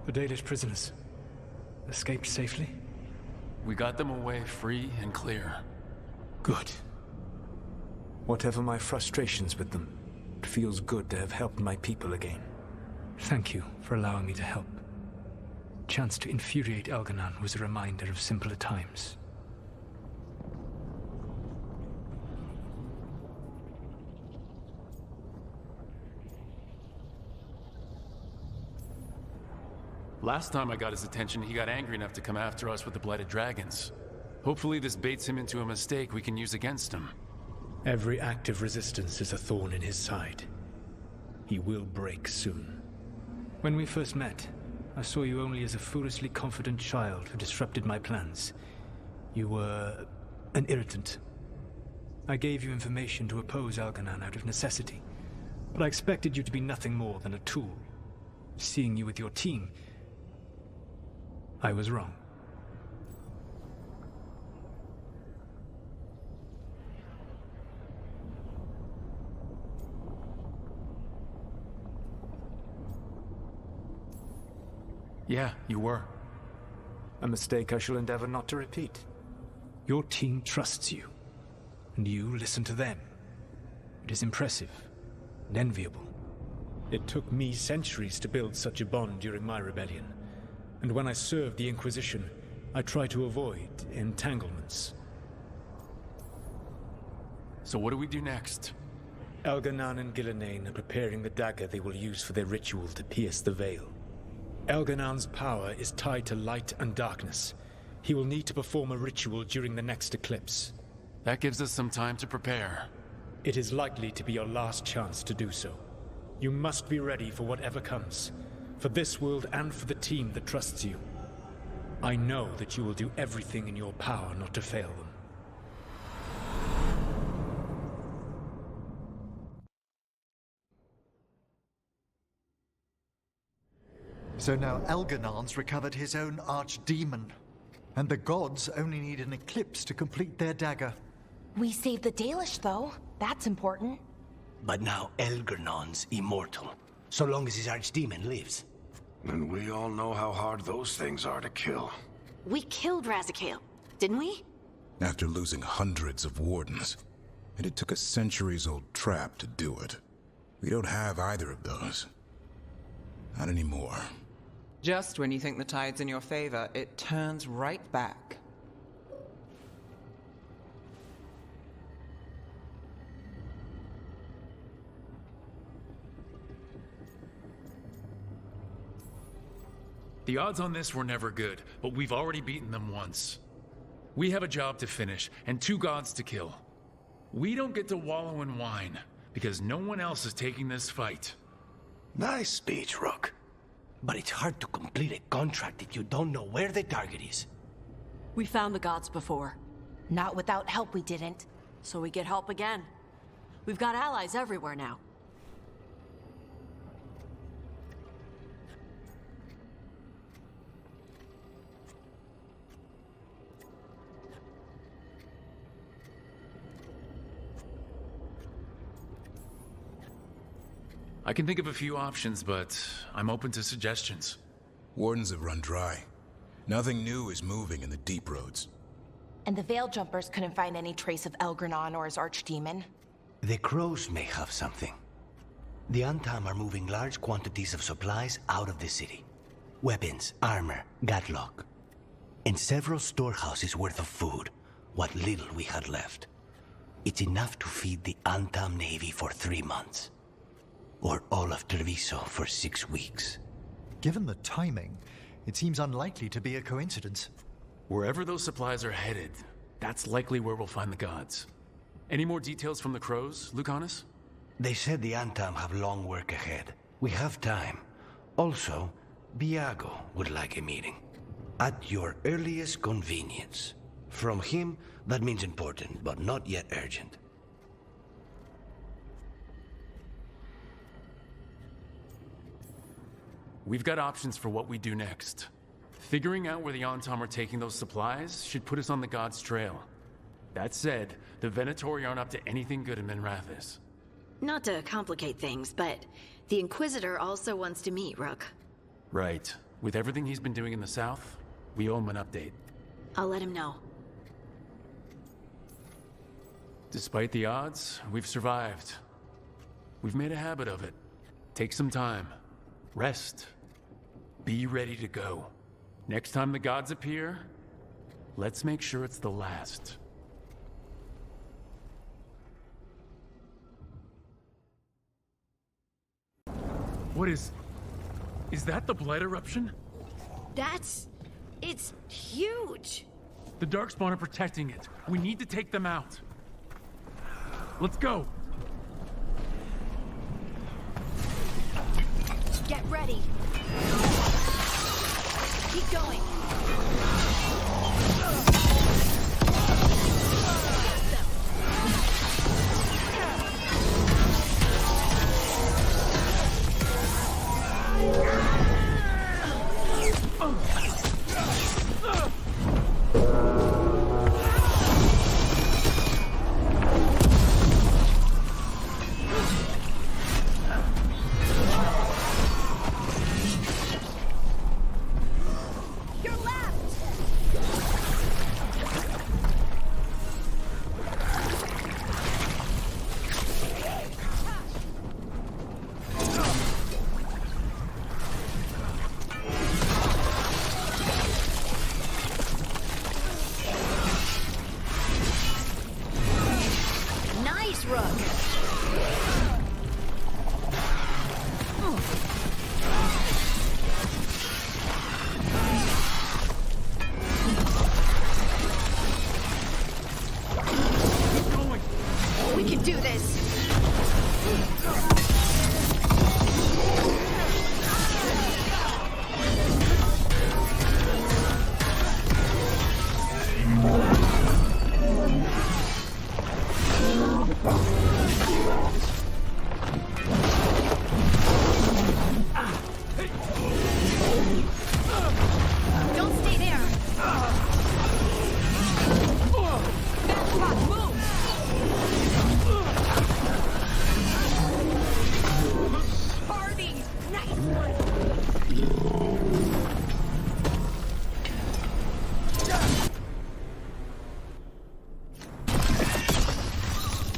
The Dalish prisoners escaped safely? We got them away free and clear. Good. Whatever my frustrations with them, it feels good to have helped my people again. Thank you for allowing me to help. Chance to infuriate Elganon was a reminder of simpler times. Last time I got his attention, he got angry enough to come after us with the Blighted Dragons. Hopefully this baits him into a mistake we can use against him. Every act of resistance is a thorn in his side. He will break soon. When we first met, I saw you only as a foolishly confident child who disrupted my plans. You were an irritant. I gave you information to oppose Elganon out of necessity, but I expected you to be nothing more than a tool. Seeing you with your team, I was wrong. Yeah, you were. A mistake I shall endeavor not to repeat. Your team trusts you, and you listen to them. It is impressive and enviable. It took me centuries to build such a bond during my rebellion, and when I served the Inquisition, I tried to avoid entanglements. So what do we do next? Elganon and Gillenane are preparing the dagger they will use for their ritual to pierce the veil. Elganon's power is tied to light and darkness. He will need to perform a ritual during the next eclipse. That gives us some time to prepare. It is likely to be your last chance to do so. You must be ready for whatever comes, for this world and for the team that trusts you. I know that you will do everything in your power not to fail them. So now Elganon's recovered his own archdemon, and the gods only need an eclipse to complete their dagger. We saved the Dalish, though. That's important. But now Elganon's immortal, so long as his archdemon lives. And we all know how hard those things are to kill. We killed Razikale, didn't we? After losing hundreds of wardens. And it took a centuries-old trap to do it. We don't have either of those. Not anymore. Just when you think the tide's in your favor, it turns right back. The odds on this were never good, but we've already beaten them once. We have a job to finish, and 2 gods to kill. We don't get to wallow in wine, because no one else is taking this fight. Nice speech, Rook. But it's hard to complete a contract if you don't know where the target is. We found the gods before. Not without help, we didn't. So we get help again. We've got allies everywhere now. I can think of a few options, but I'm open to suggestions. Wardens have run dry. Nothing new is moving in the deep roads. And the Veil Jumpers couldn't find any trace of Elganon or his archdemon. The crows may have something. The Antam are moving large quantities of supplies out of the city. Weapons, armor, gatlock. And several storehouses worth of food, what little we had left. It's enough to feed the Antam Navy for 3 months. Or all of Treviso for 6 weeks. Given the timing, it seems unlikely to be a coincidence. Wherever those supplies are headed, that's likely where we'll find the gods. Any more details from the crows, Lucanus? They said the Antam have long work ahead. We have time. Also, Biago would like a meeting. At your earliest convenience. From him, that means important, but not yet urgent. We've got options for what we do next. Figuring out where the Antam are taking those supplies should put us on the gods' trail. That said, the Venatori aren't up to anything good in Minrathis. Not to complicate things, but the Inquisitor also wants to meet Rook. Right. With everything he's been doing in the south, we owe him an update. I'll let him know. Despite the odds, we've survived. We've made a habit of it. Take some time. Rest. Be ready to go. Next time the gods appear, let's make sure it's the last. What is that the Blight eruption? It's huge. The Darkspawn are protecting it. We need to take them out. Let's go. Get ready. Keep going.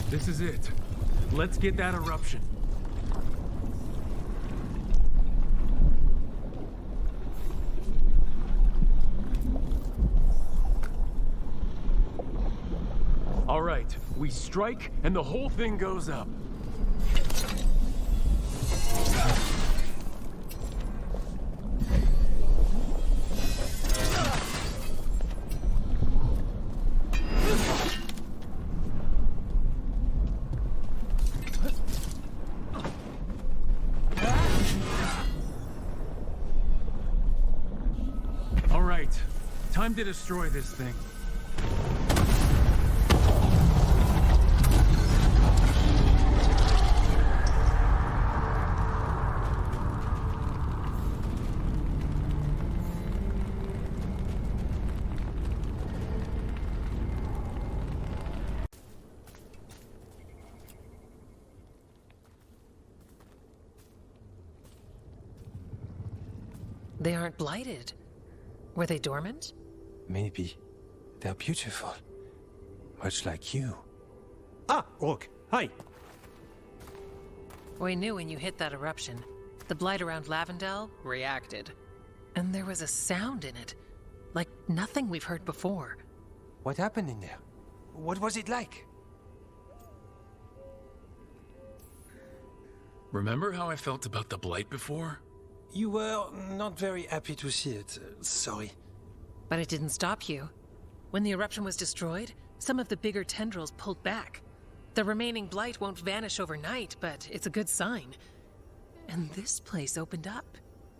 This is it. Let's get that eruption. All right, we strike and the whole thing goes up. All right, time to destroy this thing. They aren't blighted. Were they dormant? Maybe. They're beautiful. Much like you. Ah, Rook. Hi. We knew when you hit that eruption. The blight around Lavendel reacted. And there was a sound in it. Like nothing we've heard before. What happened in there? What was it like? Remember how I felt about the blight before? You were not very happy to see it. Sorry. But it didn't stop you. When the eruption was destroyed, some of the bigger tendrils pulled back. The remaining blight won't vanish overnight, but it's a good sign. And this place opened up.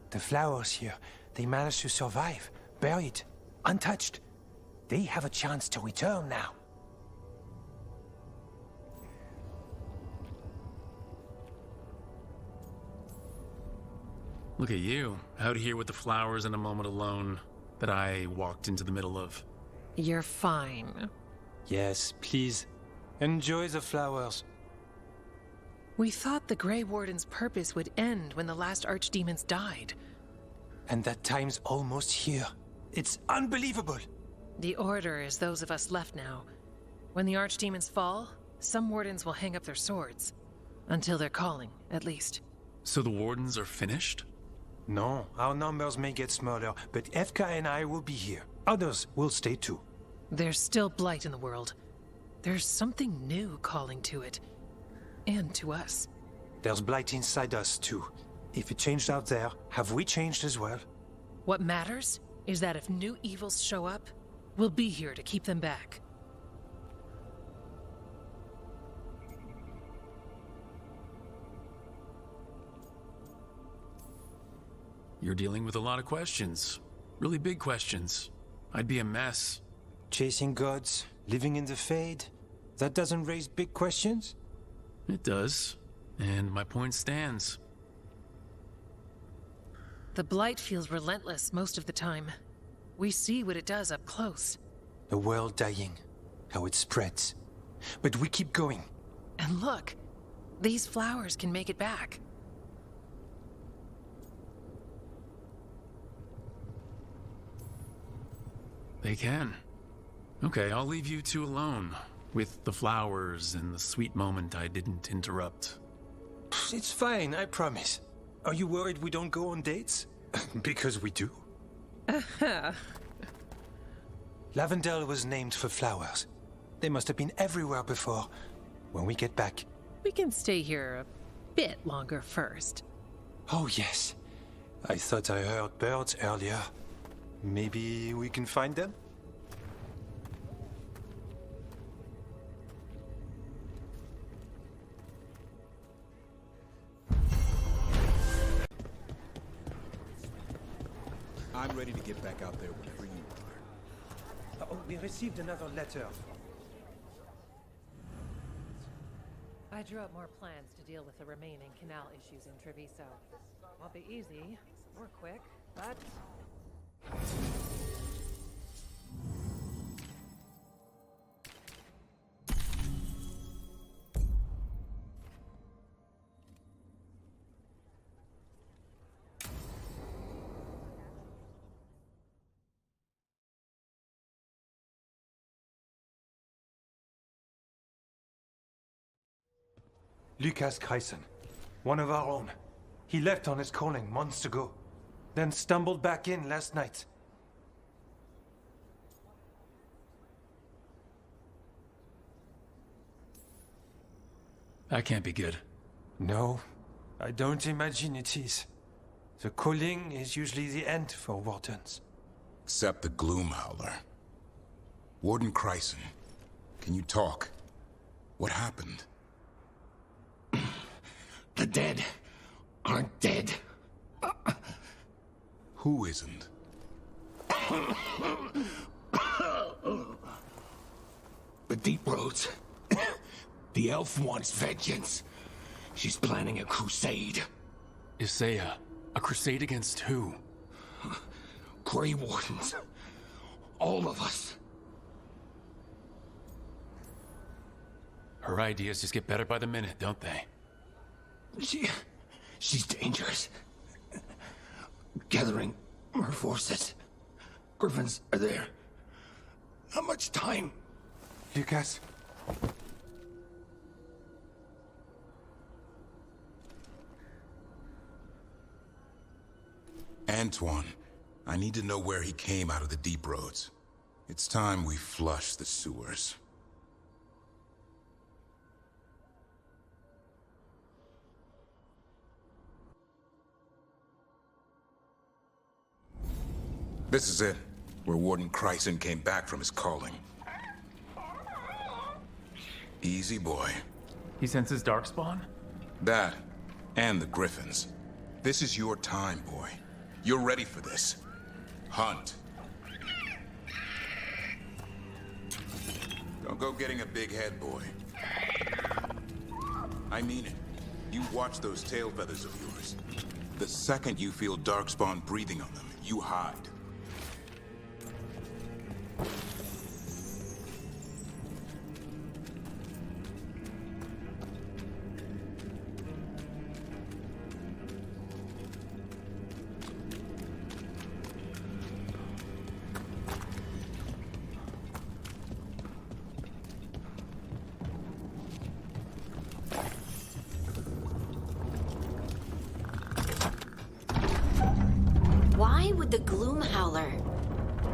The flowers here, they managed to survive. Buried. Untouched. They have a chance to return now. Look at you, out here with the flowers in a moment alone that I walked into the middle of. You're fine. Yes, please. Enjoy the flowers. We thought the Grey Warden's purpose would end when the last archdemons died. And that time's almost here. It's unbelievable! The Order is those of us left now. When the archdemons fall, some wardens will hang up their swords. Until they're calling, at least. So the wardens are finished? No, our numbers may get smaller, but Efka and I will be here. Others will stay too. There's still blight in the world. There's something new calling to it. And to us. There's blight inside us too. If it changed out there, have we changed as well? What matters is that if new evils show up, we'll be here to keep them back. You're dealing with a lot of questions. Really big questions. I'd be a mess. Chasing gods, living in the Fade, that doesn't raise big questions? It does. And my point stands. The blight feels relentless most of the time. We see what it does up close. A world dying, how it spreads. But we keep going. And look, these flowers can make it back. They can. Okay, I'll leave you two alone. With the flowers and the sweet moment I didn't interrupt. It's fine, I promise. Are you worried we don't go on dates? Because we do. Lavendel was named for flowers. They must have been everywhere before. When we get back... We can stay here a bit longer first. Oh, yes. I thought I heard birds earlier. Maybe we can find them? I'm ready to get back out there whenever you are. Oh, we received another letter. I drew up more plans to deal with the remaining canal issues in Treviso. Won't be easy or quick, but... Lucas Kreisen, one of our own. He left on his calling months ago, then stumbled back in last night. That can't be good. No, I don't imagine it is. The calling is usually the end for wardens. Except the Gloom Howler. Warden Kreisen, can you talk? What happened? The dead aren't dead. Who isn't? The Deep Roads. The elf wants vengeance. She's planning a crusade. Isaiah, a crusade against who? Grey Wardens. All of us. Her ideas just get better by the minute, don't they? She's dangerous. Gathering her forces. Griffins are there. Not much time. Lucas. Antoine, I need to know where he came out of the Deep Roads. It's time we flush the sewers. This is it, where Warden Kreisen came back from his calling. Easy, boy. He senses Darkspawn? That, and the Griffins. This is your time, boy. You're ready for this. Hunt. Don't go getting a big head, boy. I mean it. You watch those tail feathers of yours. The second you feel Darkspawn breathing on them, you hide. Why would the Gloom Howler...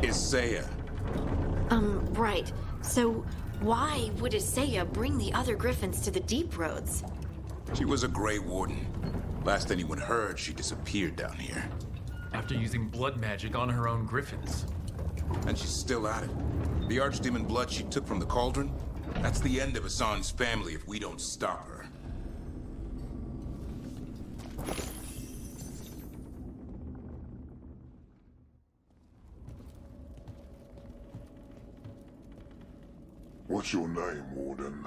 Isaiah. Right. So, why would Isaiah bring the other Griffins to the Deep Roads? She was a Grey Warden. Last anyone heard, she disappeared down here. After using blood magic on her own Griffins. And she's still at it. The Archdemon blood she took from the cauldron? That's the end of Hassan's family if we don't stop her. What's your name, Warden?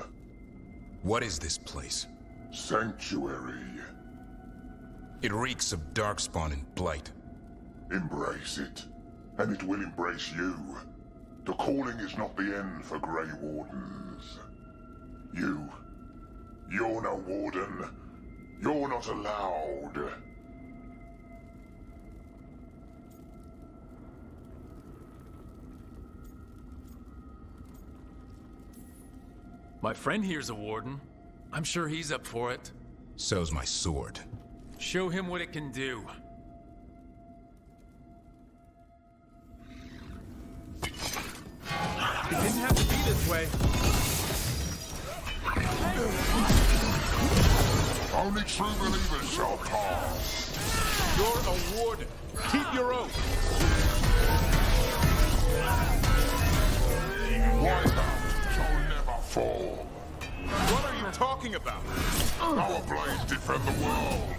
What is this place? Sanctuary. It reeks of darkspawn and blight. Embrace it, and it will embrace you. The calling is not the end for Grey Wardens. You're no Warden. You're not allowed. My friend here's a Warden. I'm sure he's up for it. So's my sword. Show him what it can do. It didn't have to be this way. Only true believers shall pass. You're a warden. Keep your oath. White House shall never fall. What are you talking about? Our blades defend the world.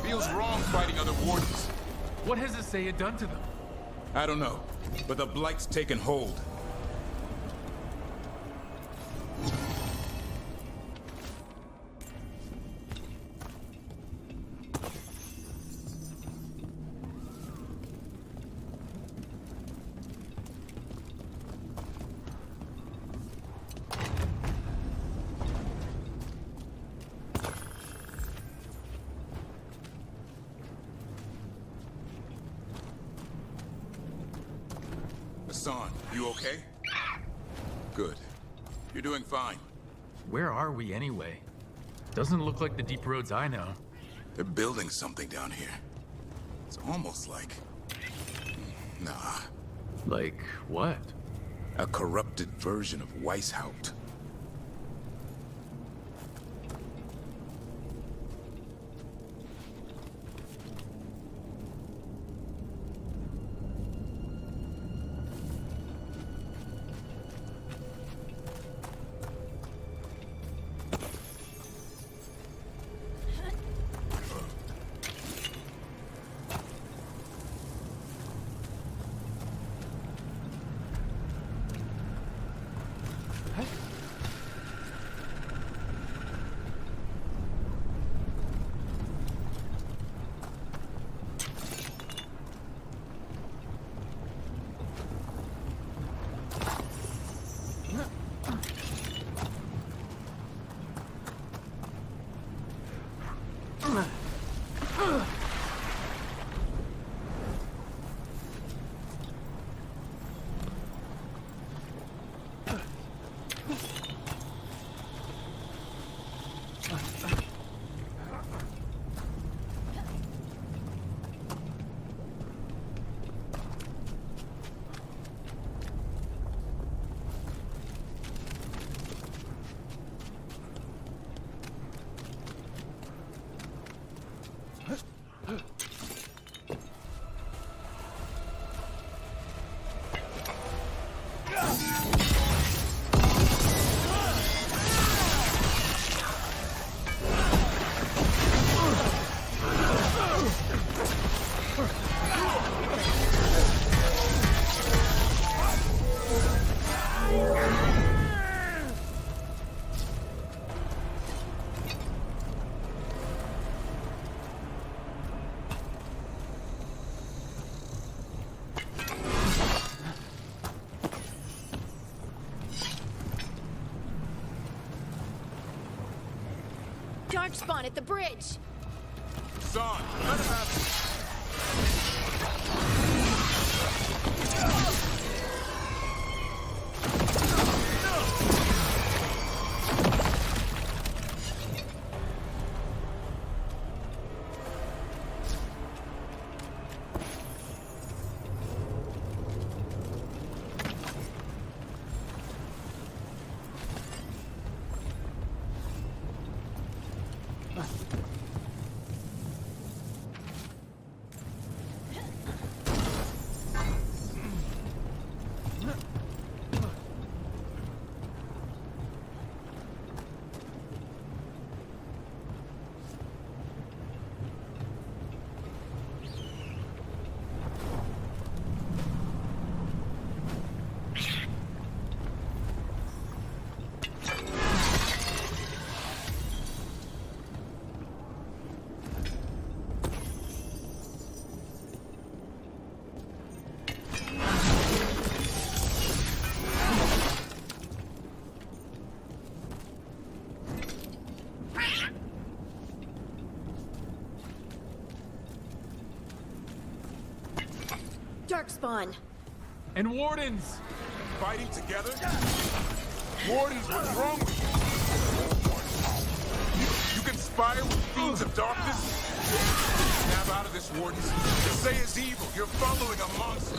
Feels wrong fighting other wardens. What has Isaiah done to them? I don't know, but the blight's taken hold. Hassan, you okay? Good. You're doing fine. Where are we anyway? Doesn't look like the deep roads I know. They're building something down here. It's almost like... Nah. Like what? A corrupted version of Weishaupt. Darkspawn at the bridge! Hassan, let him have it. Darkspawn. And Wardens! Fighting together? Wardens, what's wrong with you? You conspire with fiends of darkness? Snap out of this, Wardens. To say is evil. You're following a monster.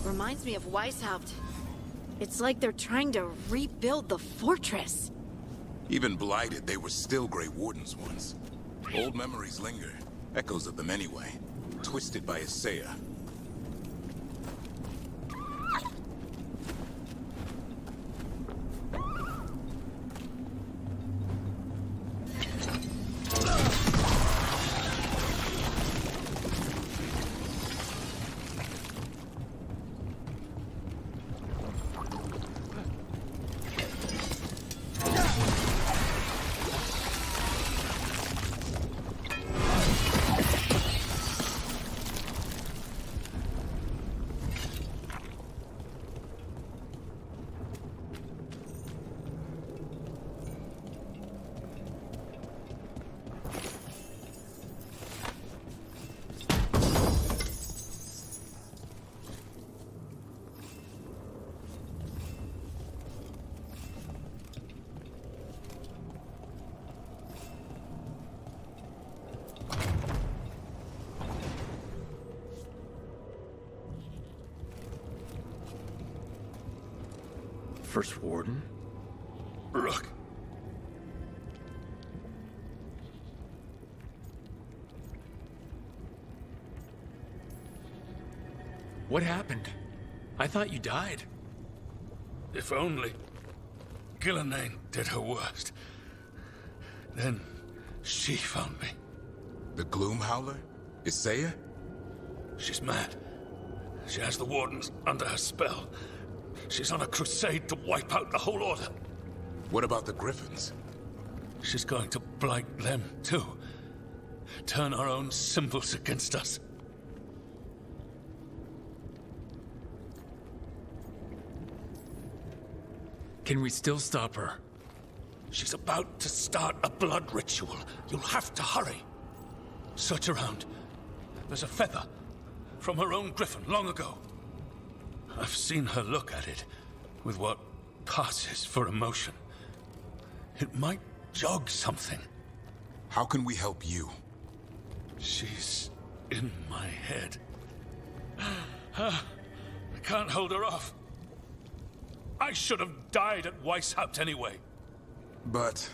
Reminds me of Weishaupt. It's like they're trying to rebuild the fortress. Even blighted, they were still Grey Wardens once. Old memories linger. Echoes of them anyway. Twisted by Isaiah. First Warden? Look. What happened? I thought you died. If only Gillenane did her worst. Then she found me. The Gloom Howler? Isaiah? She's mad. She has the Wardens under her spell. She's on a crusade to wipe out the whole Order. What about the Griffins? She's going to blight them, too. Turn our own symbols against us. Can we still stop her? She's about to start a blood ritual. You'll have to hurry. Search around. There's a feather from her own griffin long ago. I've seen her look at it with what passes for emotion. It might jog something. How can we help you? She's in my head. I can't hold her off. I should have died at Weishaupt anyway. But...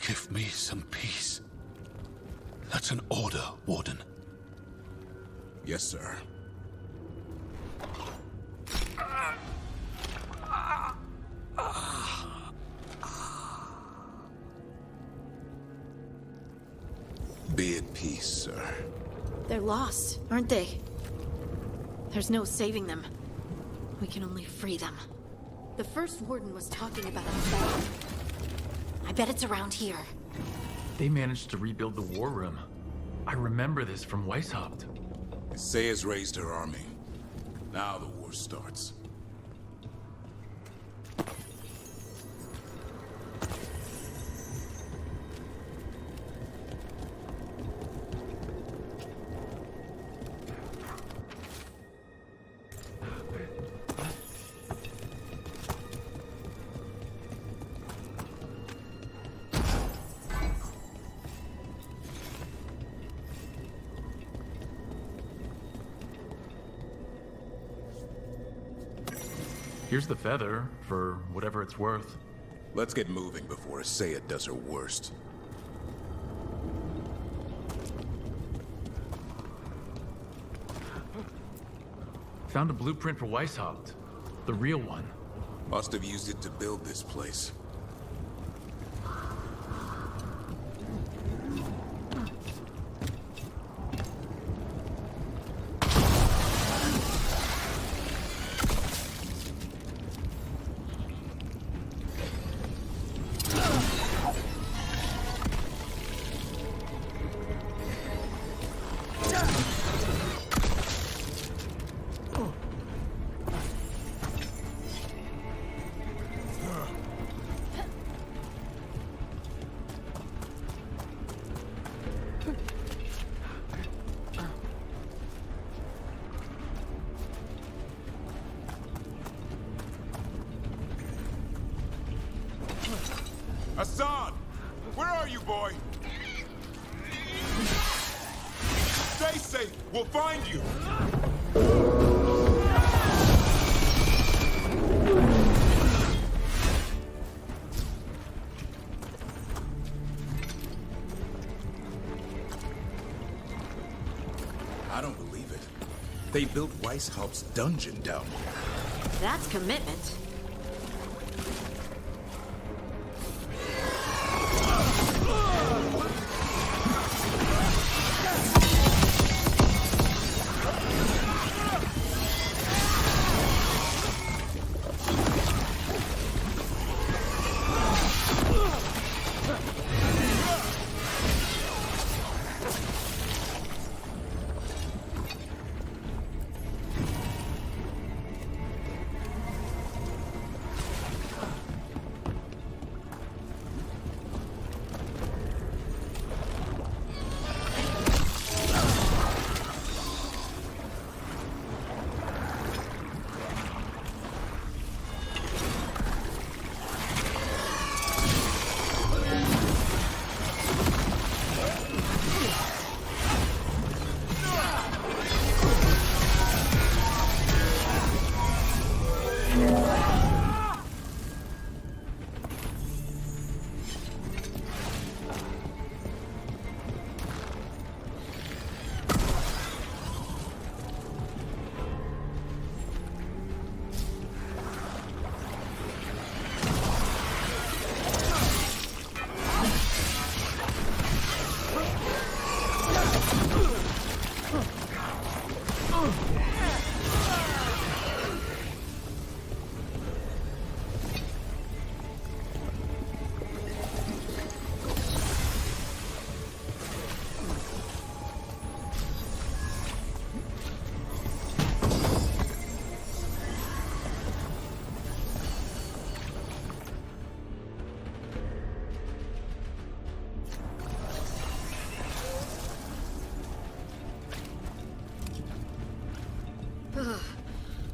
give me some peace. That's an order, Warden. Yes, sir. Be at peace, sir. They're lost, aren't they? There's no saving them. We can only free them. The First Warden was talking about a feather. I bet it's around here. They managed to rebuild the war room. I remember this from Weishaupt. Saya's raised her army. Now the war starts. Here's the feather, for whatever it's worth. Let's get moving before Saya does her worst. Found a blueprint for Weishaupt. The real one. Must have used it to build this place. Hassan! Where are you, boy? Stay safe! We'll find you! I don't believe it. They built Weishaupt's dungeon down here. That's commitment.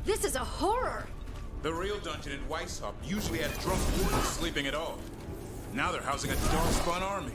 This is a horror! The real dungeon in Weishaupt usually had drunk wardens sleeping it off. Now they're housing a darkspawn army.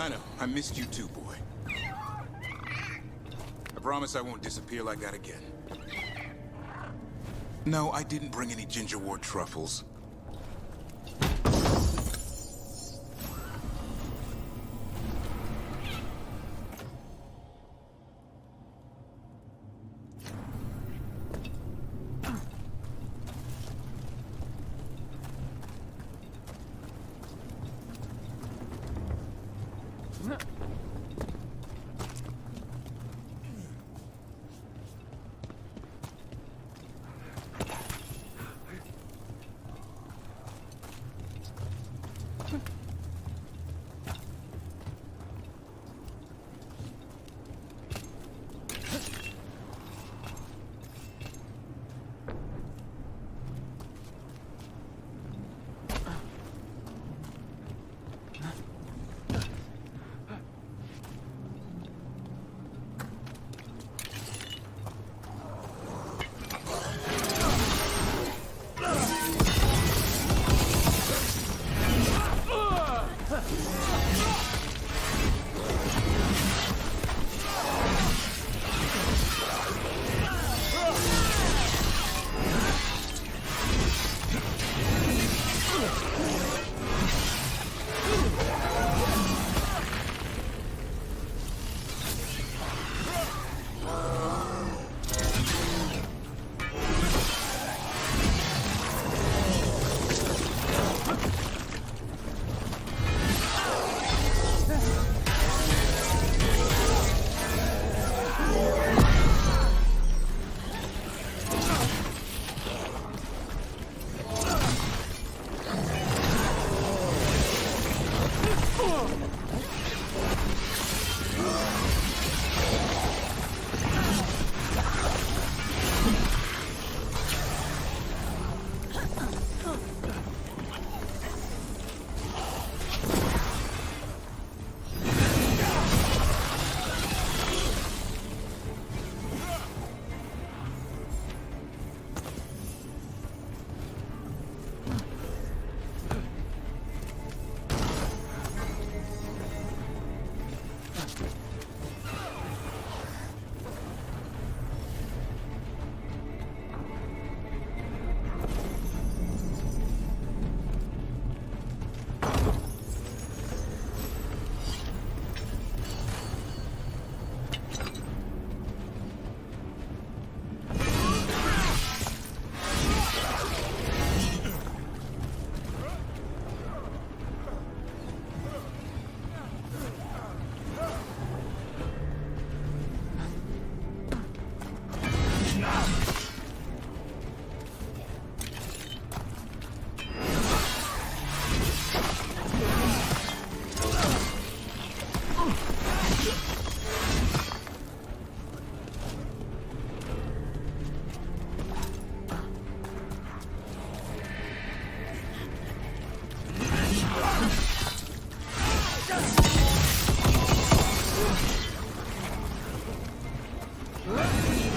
I know. I missed you too, boy. I promise I won't disappear like that again. No, I didn't bring any gingerwort truffles.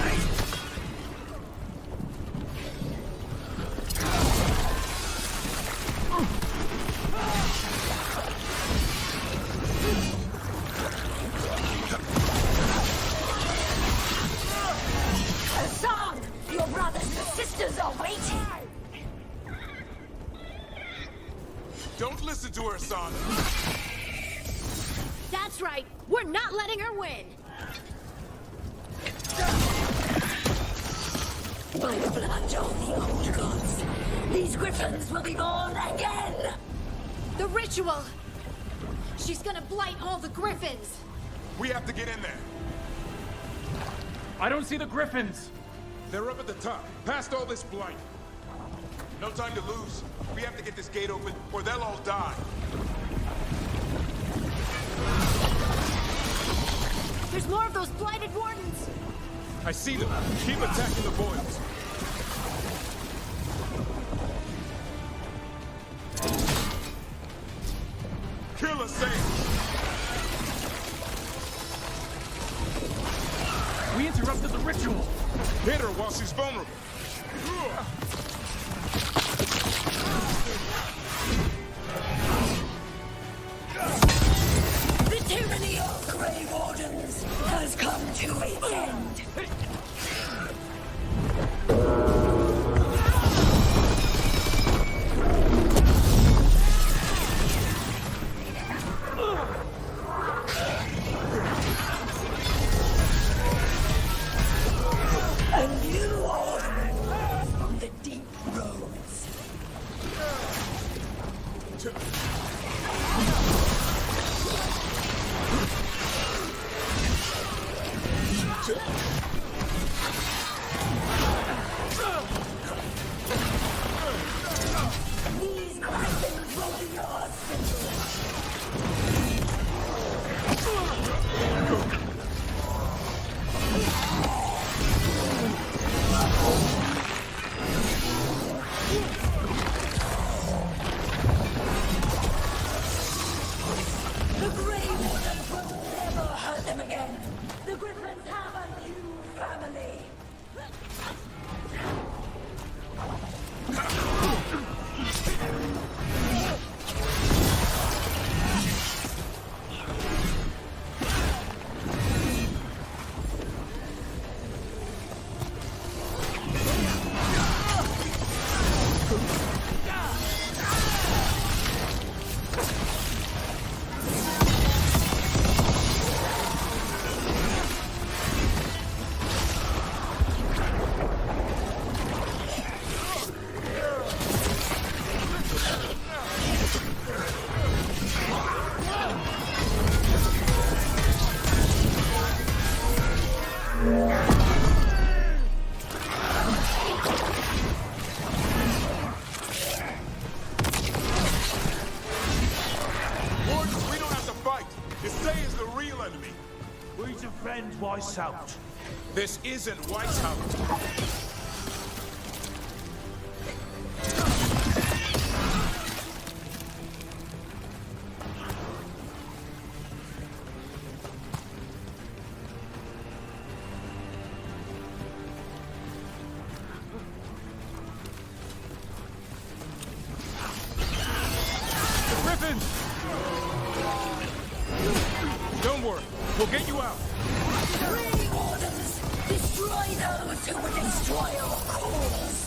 Nice. listen to her, son. That's right. We're not letting her win. By the blood of the old gods, these griffins will be born again! The ritual! She's gonna blight all the griffins! We have to get in there. I don't see the griffins. They're up at the top, past all this blight. No time to lose. We have to get this gate open, or they'll all die. There's more of those blighted wardens! I see them. Keep attacking the boils. Kill us, safe. We interrupted the ritual. Hit her while she's vulnerable. The tyranny of Grey Wardens has come to its end. A new order from the deep roads. These griffins will be yours. The Grey Wardens will never hurt them again. The griffins have a new family. Wardens, we don't have to fight. Isay is the real enemy. We're to friend White's out. This isn't White's out. Griffins! Don't worry, we'll get you out. Grey Wardens, destroy those who would destroy our cause.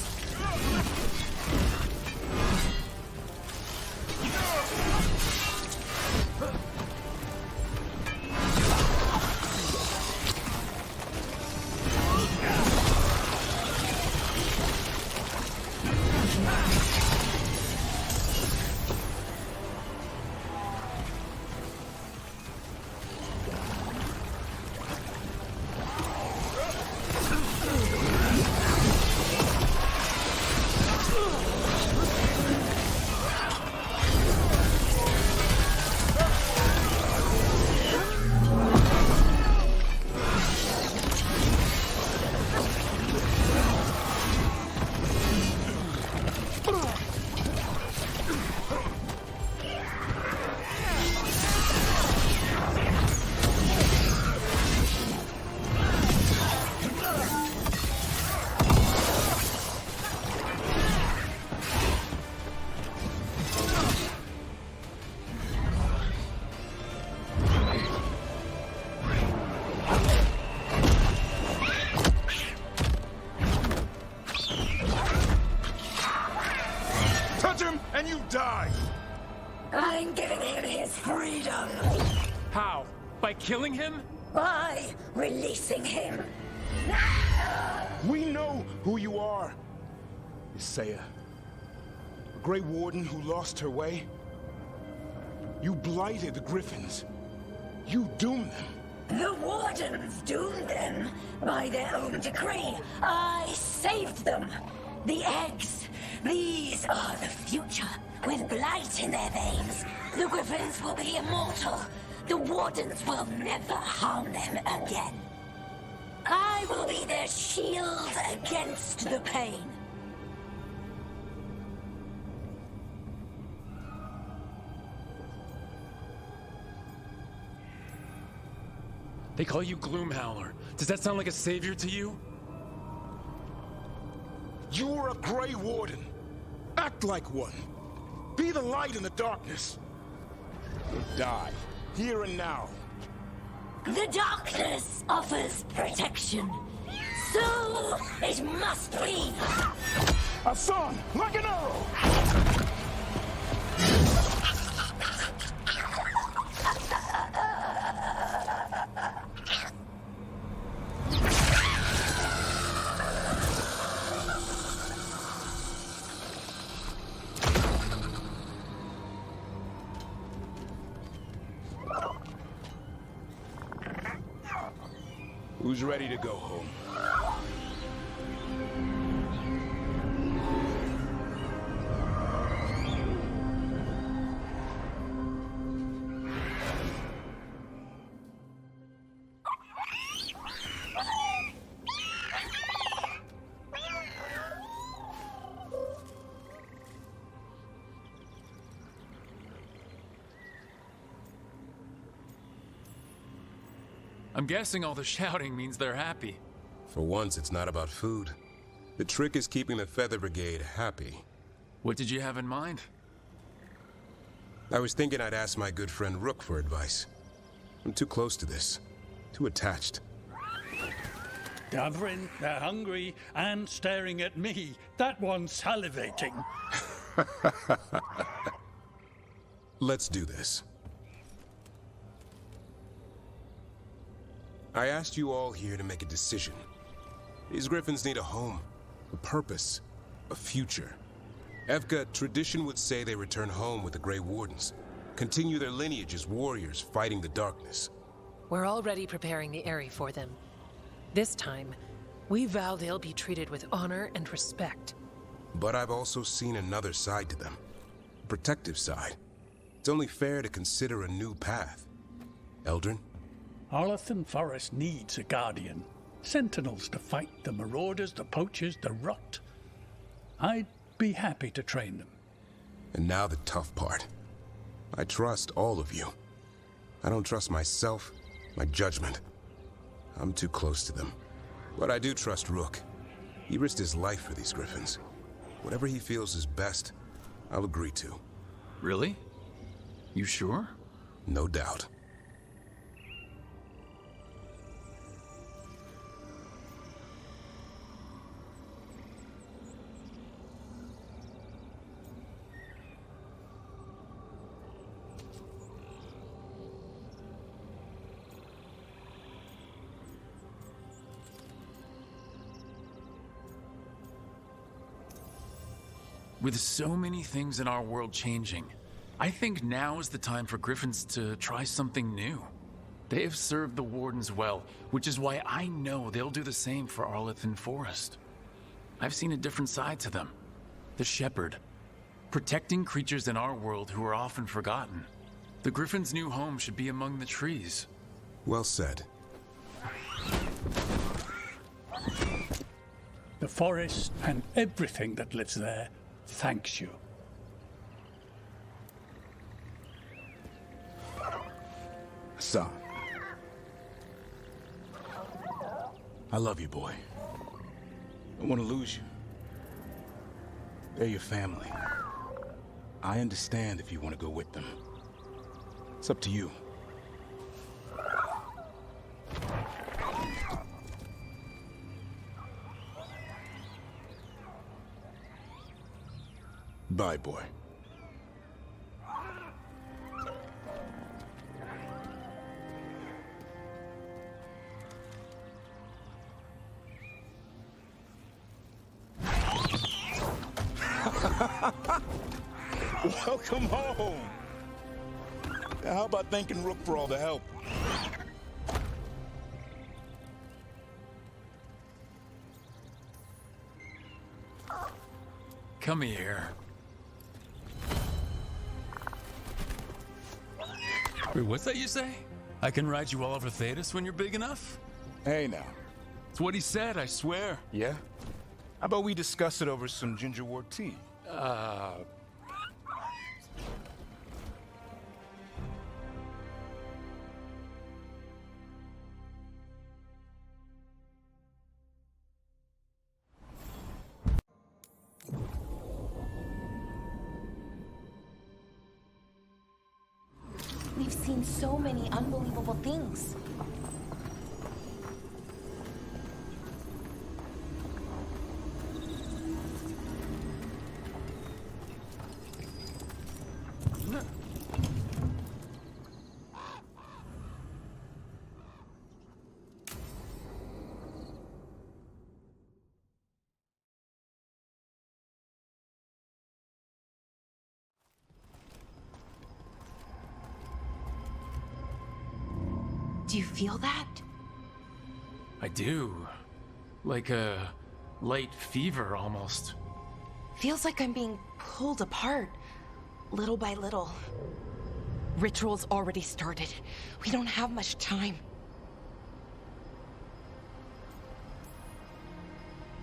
Touch him and you die. I'm giving him his freedom. How? By killing him? By releasing him. We know who you are. Isaiah. A Grey Warden who lost her way. You blighted the Griffins. You doomed them. The Wardens doomed them by their own decree. I saved them. The eggs. These are the future. With blight in their veins, the Griffins will be immortal. The Wardens will never harm them again. I will be their shield against the pain. They call you Gloomhowler. Does that sound like a savior to you? You're a Grey Warden. Act like one. Be the light in the darkness. Or die, here and now. The darkness offers protection. So it must be. Hassan, like an arrow! Who's ready to go home? I'm guessing all the shouting means they're happy. For once, it's not about food. The trick is keeping the Feather Brigade happy. What did you have in mind? I was thinking I'd ask my good friend Rook for advice. I'm too close to this. Too attached. Davrin, they're hungry and staring at me. That one's salivating. Let's do this. I asked you all here to make a decision. These Griffins need a home, a purpose, a future. Evka, tradition would say they return home with the Grey Wardens, continue their lineage as warriors fighting the darkness. We're already preparing the Eyrie for them. This time, we vow they'll be treated with honor and respect. But I've also seen another side to them. A protective side. It's only fair to consider a new path. Eldrin? Arlathan Forest needs a guardian. Sentinels to fight the marauders, the poachers, the rot. I'd be happy to train them. And now the tough part. I trust all of you. I don't trust myself, my judgment. I'm too close to them. But I do trust Rook. He risked his life for these Griffins. Whatever he feels is best, I'll agree to. Really? You sure? No doubt. With so many things in our world changing, I think now is the time for Griffins to try something new. They have served the Wardens well, which is why I know they'll do the same for Arlathan Forest. I've seen a different side to them. The Shepherd. Protecting creatures in our world who are often forgotten. The Griffin's new home should be among the trees. Well said. The forest and everything that lives there thanks you. Son. I love you, boy. I don't want to lose you. They're your family. I understand if you want to go with them. It's up to you. Bye, boy. Welcome home. How about thanking Rook for all the help? Come here. Wait, what's that you say? I can ride you all over Thetis when you're big enough? Hey now. It's what he said, I swear. Yeah? How about we discuss it over some gingerwort tea? We've seen so many unbelievable things. Do you feel that? I do. Like a light fever, almost. Feels like I'm being pulled apart, little by little. Ritual's already started. We don't have much time.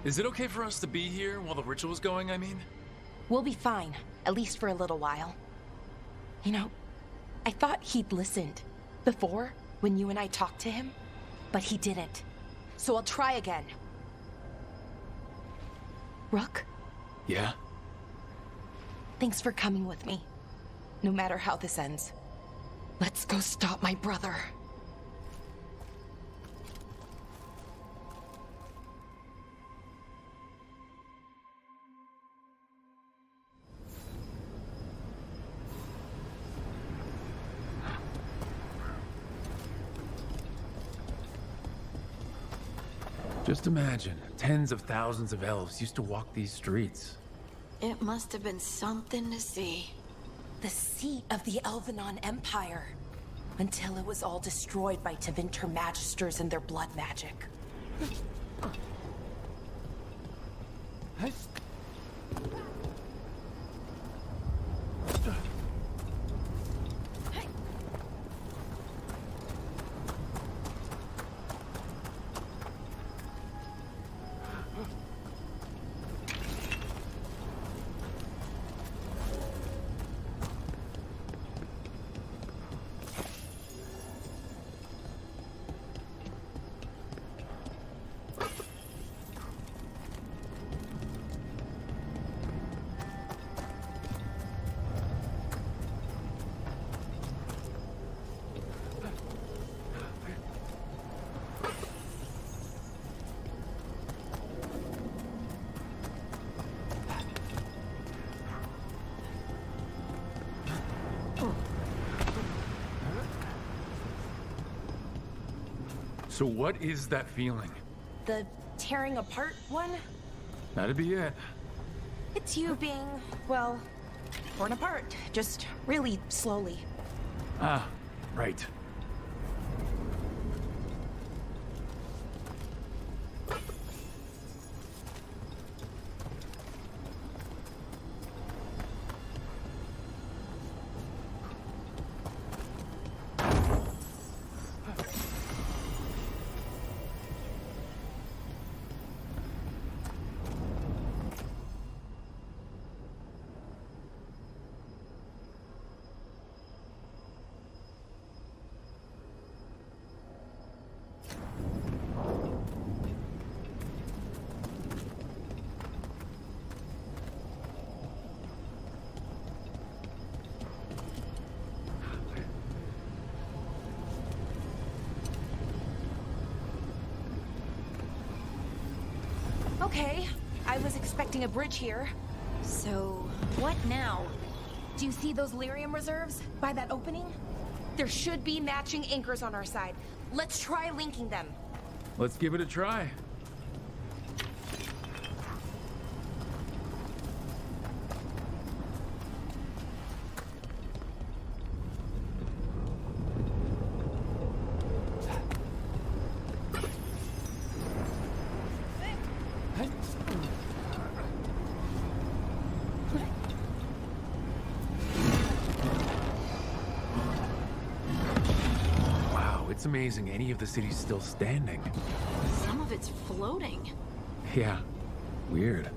Is it okay for us to be here while the ritual's going, I mean? We'll be fine, at least for a little while. You know, I thought he'd listened before, when you and I talked to him, but he didn't. So I'll try again. Rook? Yeah? Thanks for coming with me. No matter how this ends. Let's go stop my brother. Just imagine, tens of thousands of elves used to walk these streets. It must have been something to see. The seat of the Elvenon Empire. Until it was all destroyed by Tevinter Magisters and their blood magic. So what is that feeling? The tearing apart one? That'd be it. It's you being, well, torn apart. Just really slowly. Ah, right. Okay, I was expecting a bridge here. So, what now? Do you see those lyrium reserves by that opening? There should be matching anchors on our side. Let's try linking them. Let's give it a try. Wow, it's amazing any of the city's still standing. Some of it's floating. Yeah, weird.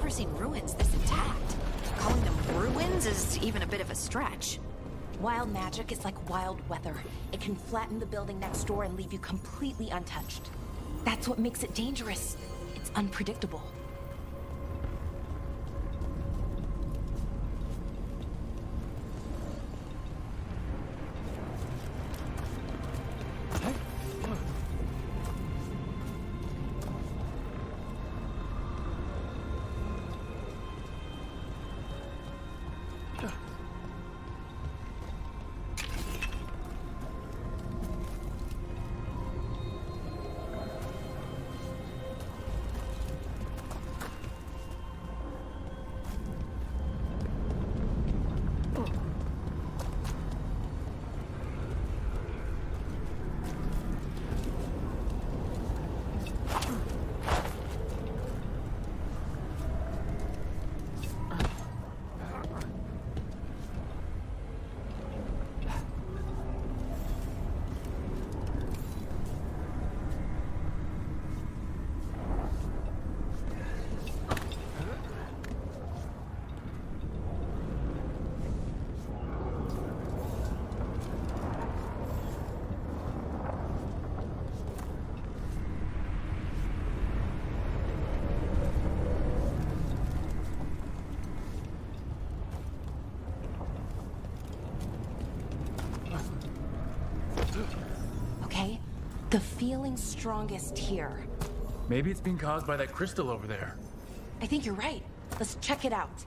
Seen ruins this intact. Calling them ruins is even a bit of a stretch. Wild magic is like wild weather. It can flatten the building next door and leave you completely untouched. That's what makes it dangerous. It's unpredictable. Okay? The feeling's strongest here. Maybe it's being caused by that crystal over there. I think you're right. Let's check it out.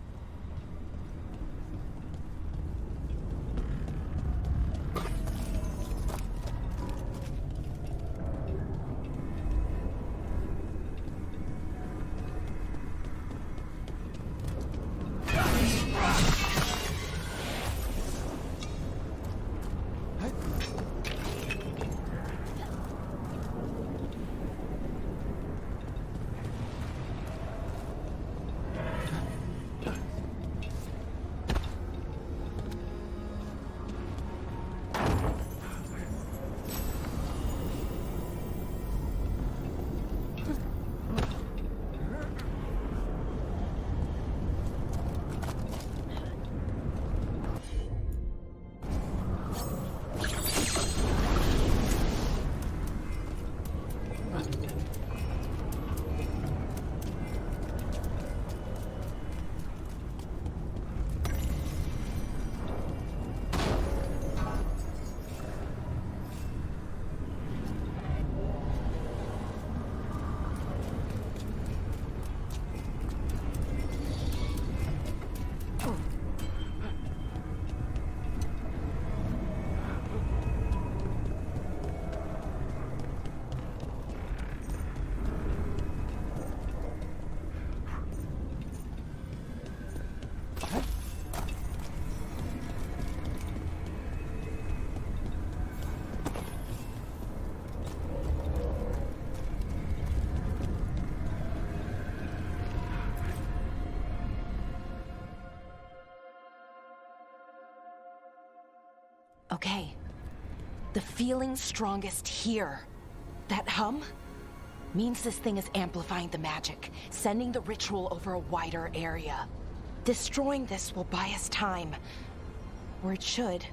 Okay. The feeling's strongest here. That hum means this thing is amplifying the magic, sending the ritual over a wider area. Destroying this will buy us time. Or it should.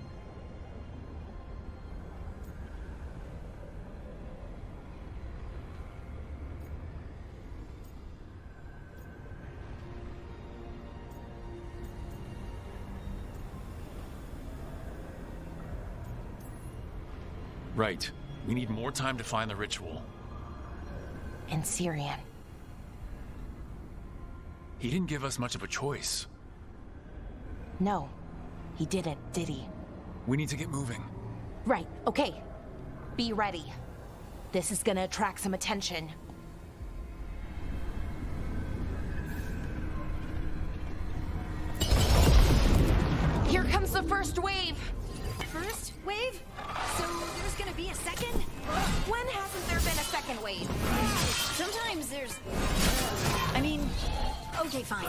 Right. We need more time to find the ritual. In Syrian. He didn't give us much of a choice. No, he didn't, did he? We need to get moving. Right, okay. Be ready. This is gonna attract some attention. Here comes the first wave! First wave? So there's gonna be a second? When hasn't there been a second wave? Sometimes there's... I mean... Okay, fine.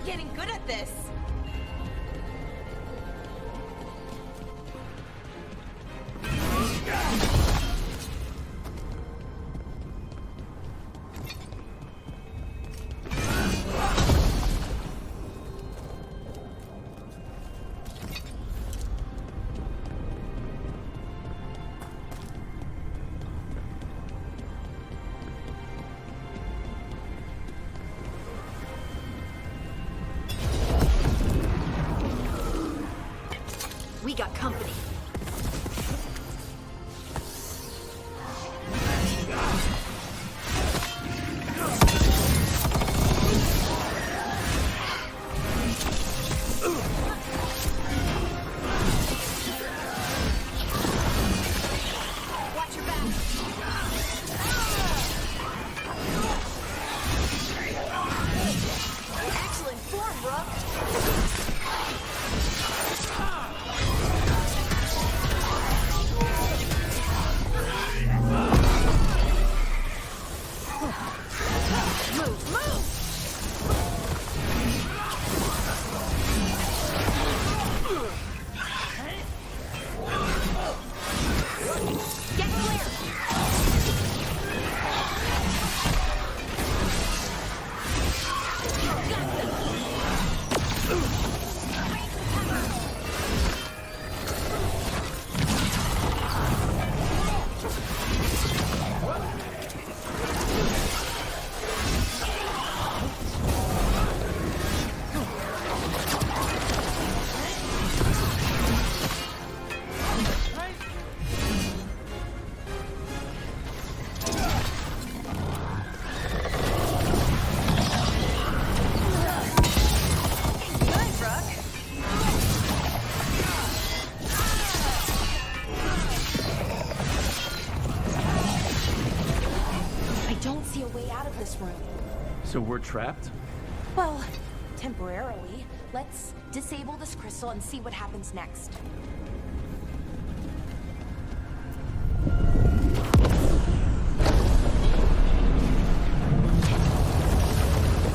Getting good at this. We got company. room. So we're trapped? Well, temporarily. Let's disable this crystal and see what happens next.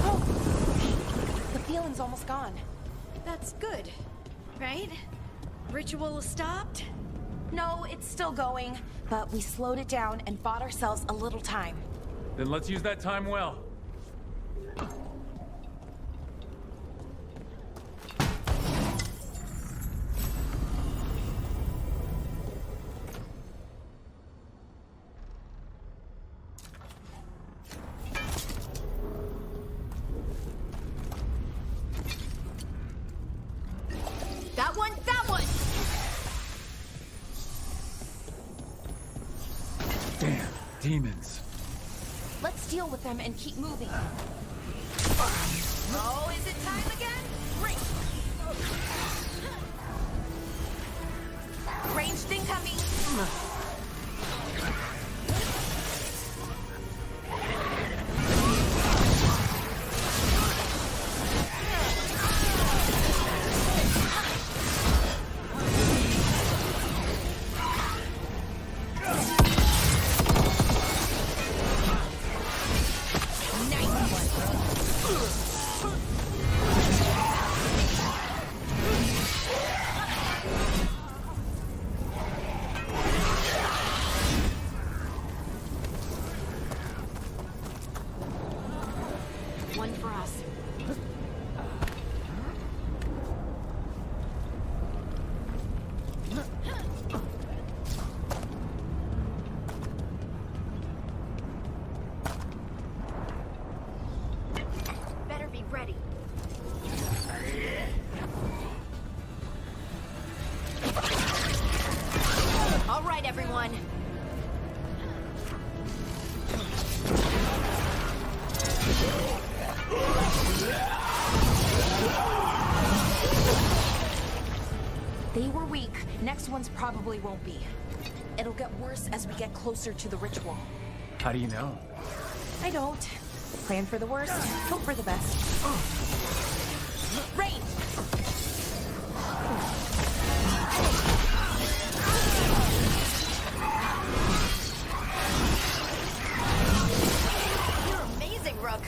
Oh! The feeling's almost gone. That's good, right? Ritual stopped? No, it's still going, but we slowed it down and bought ourselves a little time. Then let's use that time well. That one, that one! Damn, demons. Let's deal with them and keep moving. Oh, is it time again? Great! Ranged incoming! One for us. Better be ready. All right, everyone. They were weak. Next ones probably won't be. It'll get worse as we get closer to the ritual. How do you know? I don't. Plan for the worst, hope for the best. Rain! You're amazing, Rook.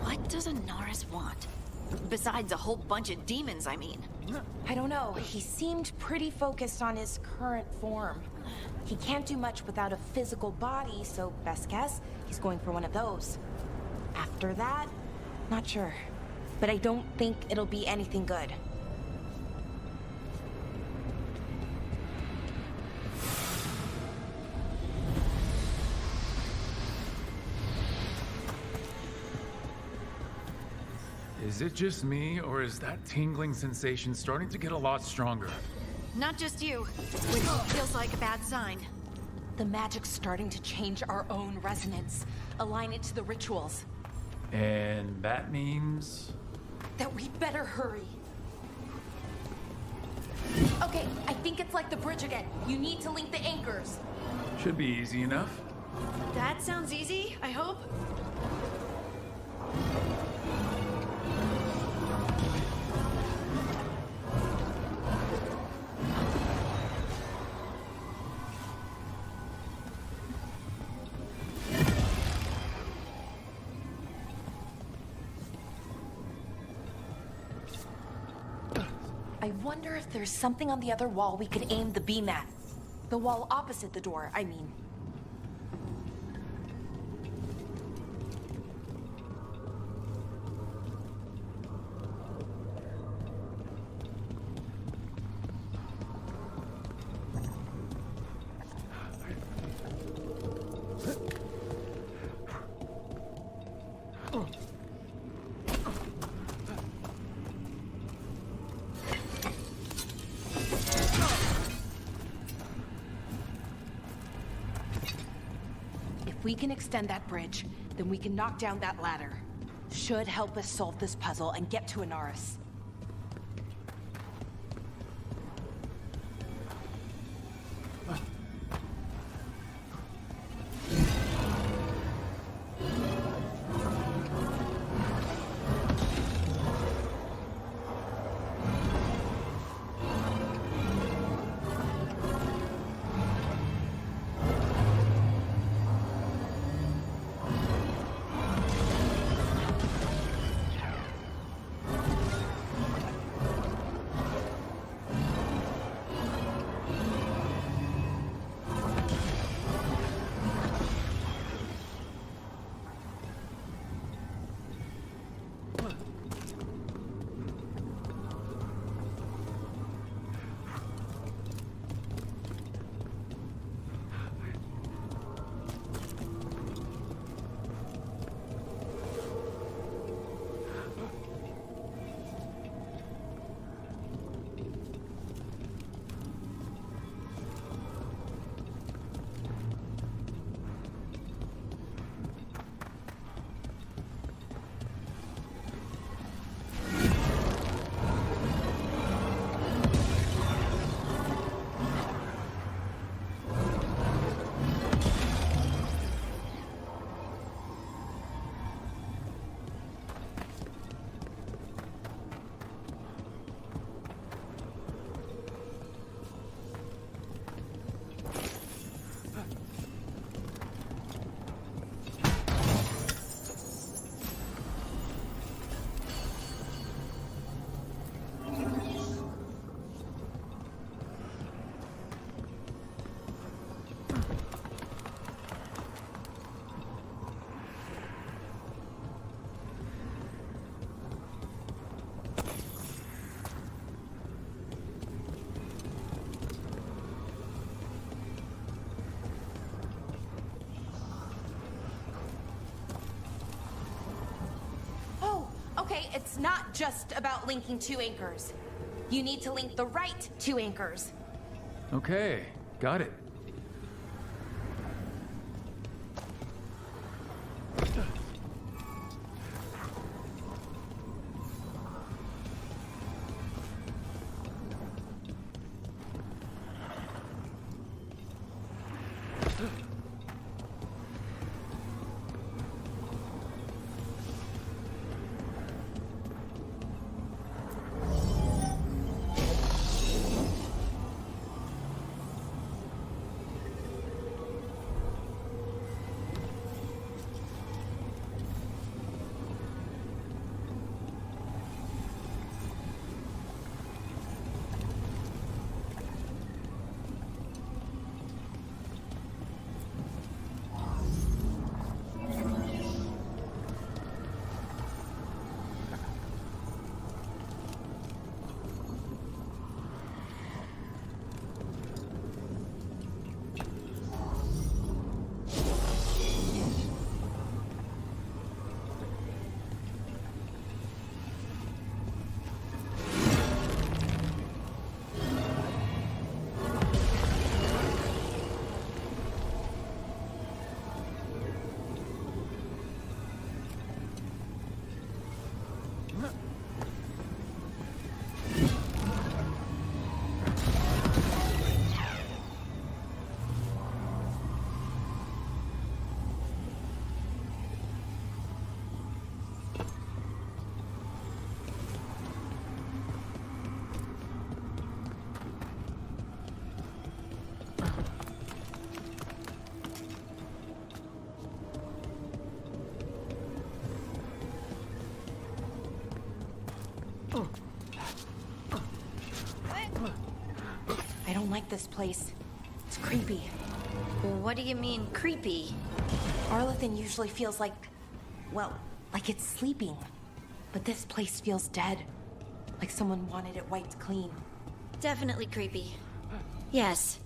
What does Anaris want? Besides a whole bunch of demons, I mean. I don't know. He seemed pretty focused on his current form. He can't do much without a physical body, so best guess, he's going for one of those. After that, not sure. But I don't think it'll be anything good. Is it just me, or is that tingling sensation starting to get a lot stronger? Not just you, which feels like a bad sign. The magic's starting to change our own resonance, align it to the rituals. And that means... That we'd better hurry. Okay, I think it's like the bridge again. You need to link the anchors. Should be easy enough. That sounds easy, I hope. I wonder if there's something on the other wall we could aim the beam at. The wall opposite the door, I mean. If we can extend that bridge, then we can knock down that ladder. Should help us solve this puzzle and get to Anaris. okay? It's not just about linking two anchors. You need to link the right two anchors. Okay, got it. I don't like this place. It's creepy. What do you mean, creepy? Arlathan usually feels like, well, like it's sleeping. But this place feels dead. Like someone wanted it wiped clean. Definitely creepy. Yes.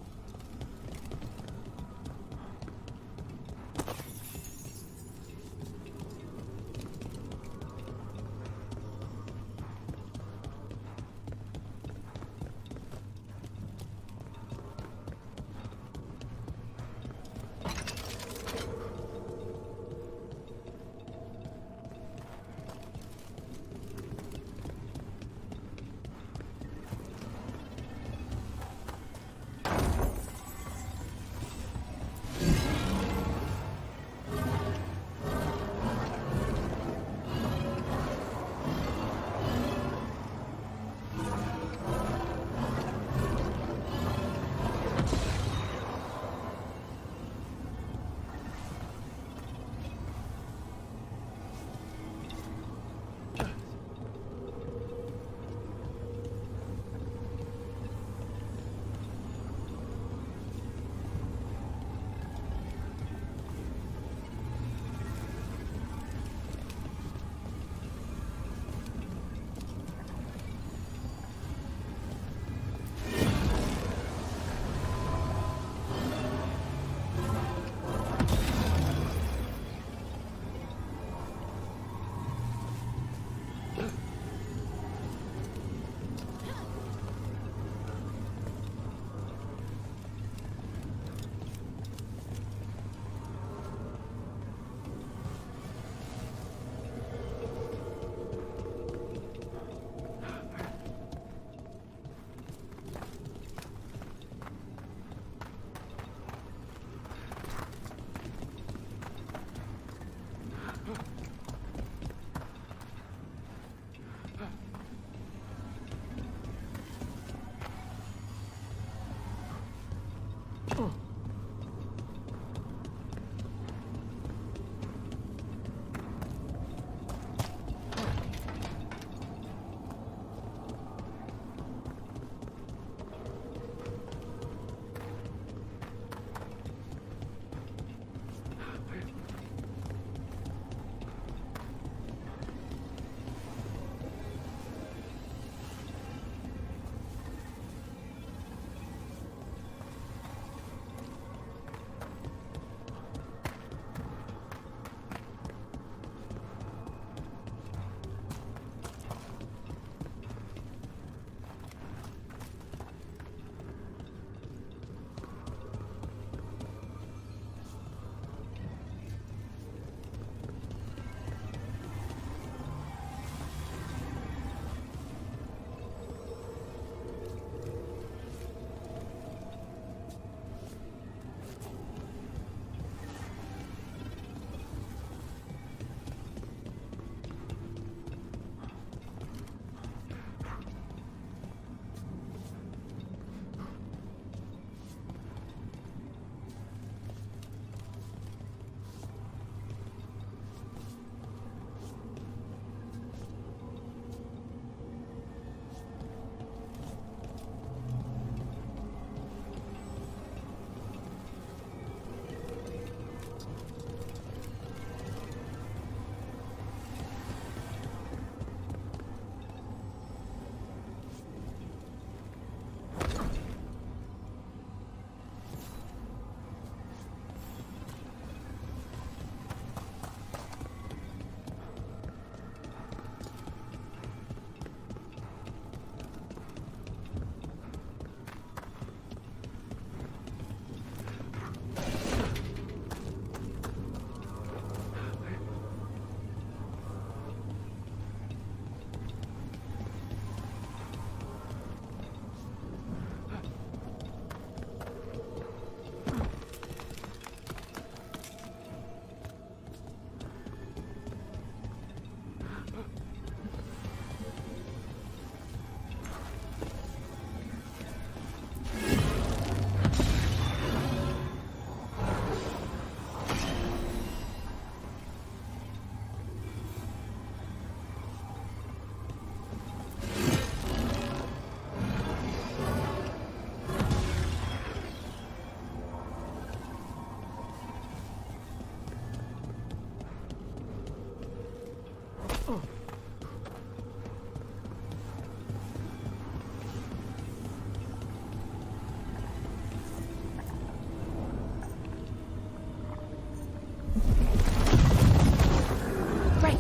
Right.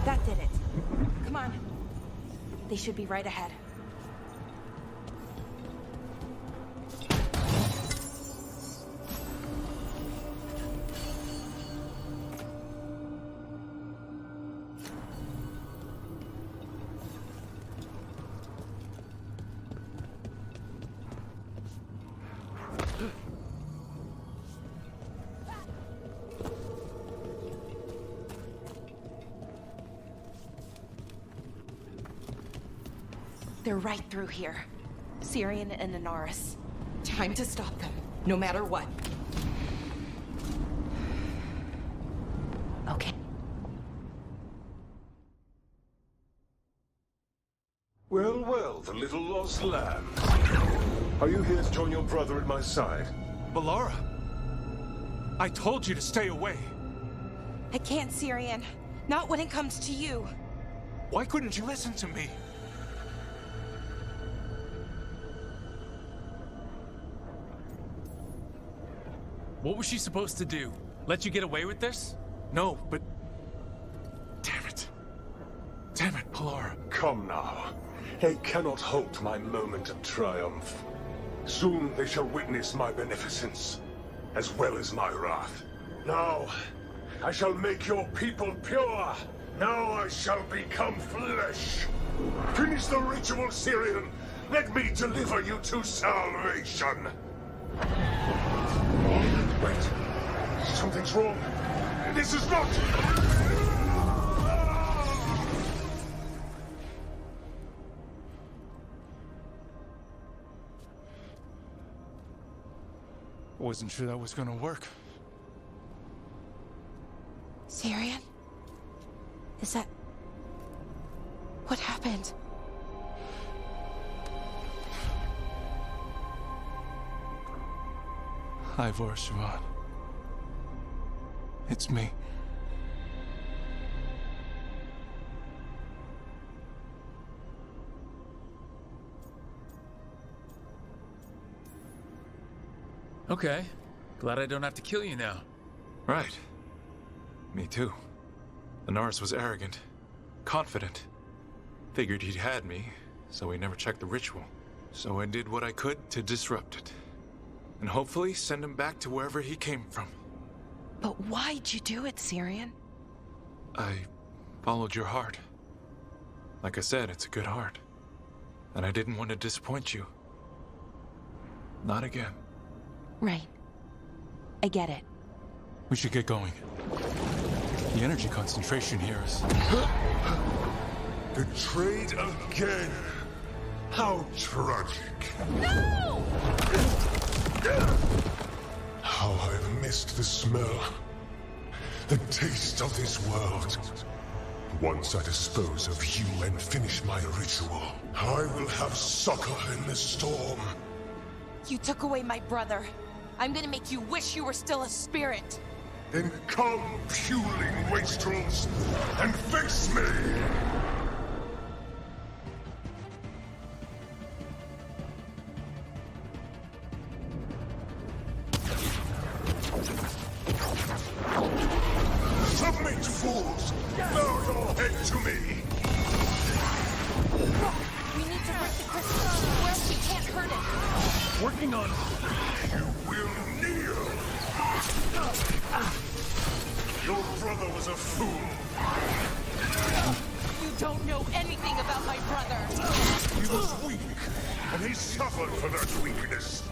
That did it. Come on. They should be right ahead. They're right through here. Syrian and Anaris. Time to stop them, no matter what. Okay. Well, well, the little lost lamb. Are you here to join your brother at my side? Bellara! I told you to stay away. I can't, Syrian. Not when it comes to you. Why couldn't you listen to me? What was she supposed to do? Let you get away with this? No, but... Damn it. Damn it, Bellara. Come now. They cannot halt my moment of triumph. Soon they shall witness my beneficence, as well as my wrath. Now, I shall make your people pure. Now I shall become flesh. Finish the ritual, Syrian. Let me deliver you to salvation. Wait. Something's wrong. This is not... Wasn't sure that was gonna work. Syrian? Is that... What happened? Ivor Siobhan. It's me. Okay. Glad I don't have to kill you now. Right. Me too. Anaris was arrogant, confident. Figured he'd had me, so he never checked the ritual. So I did what I could to disrupt it. And hopefully send him back to wherever he came from. But why'd you do it, Syrian? I followed your heart. Like I said, it's a good heart. And I didn't want to disappoint you. Not again. Right. I get it. We should get going. The energy concentration here is... Betrayed again! How tragic. No! How I've missed the smell. The taste of this world. Once I dispose of you and finish my ritual, I will have succor in the storm. You took away my brother. I'm gonna make you wish you were still a spirit. Then come, puling wastrels, and face me! Submit, fools! Bow your head to me! We need to break the crystal, or else we can't hurt it. Working on it. You will kneel! Your brother was a fool. You don't know anything about my brother. He was weak, and he suffered for that weakness.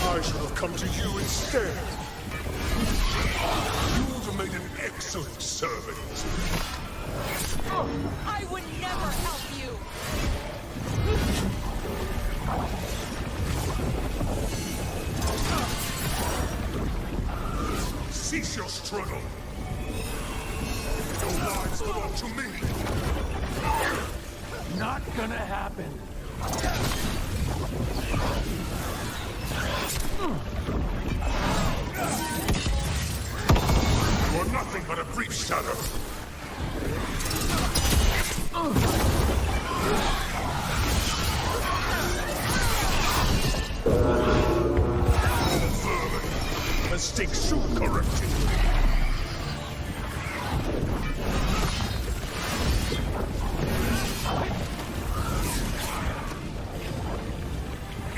I should have come to you instead. You would have made an excellent servant. I would never help you. Cease your struggle. Your lives belong to me. Not gonna happen. You are nothing but a brief shadow. Mistake soon corrected.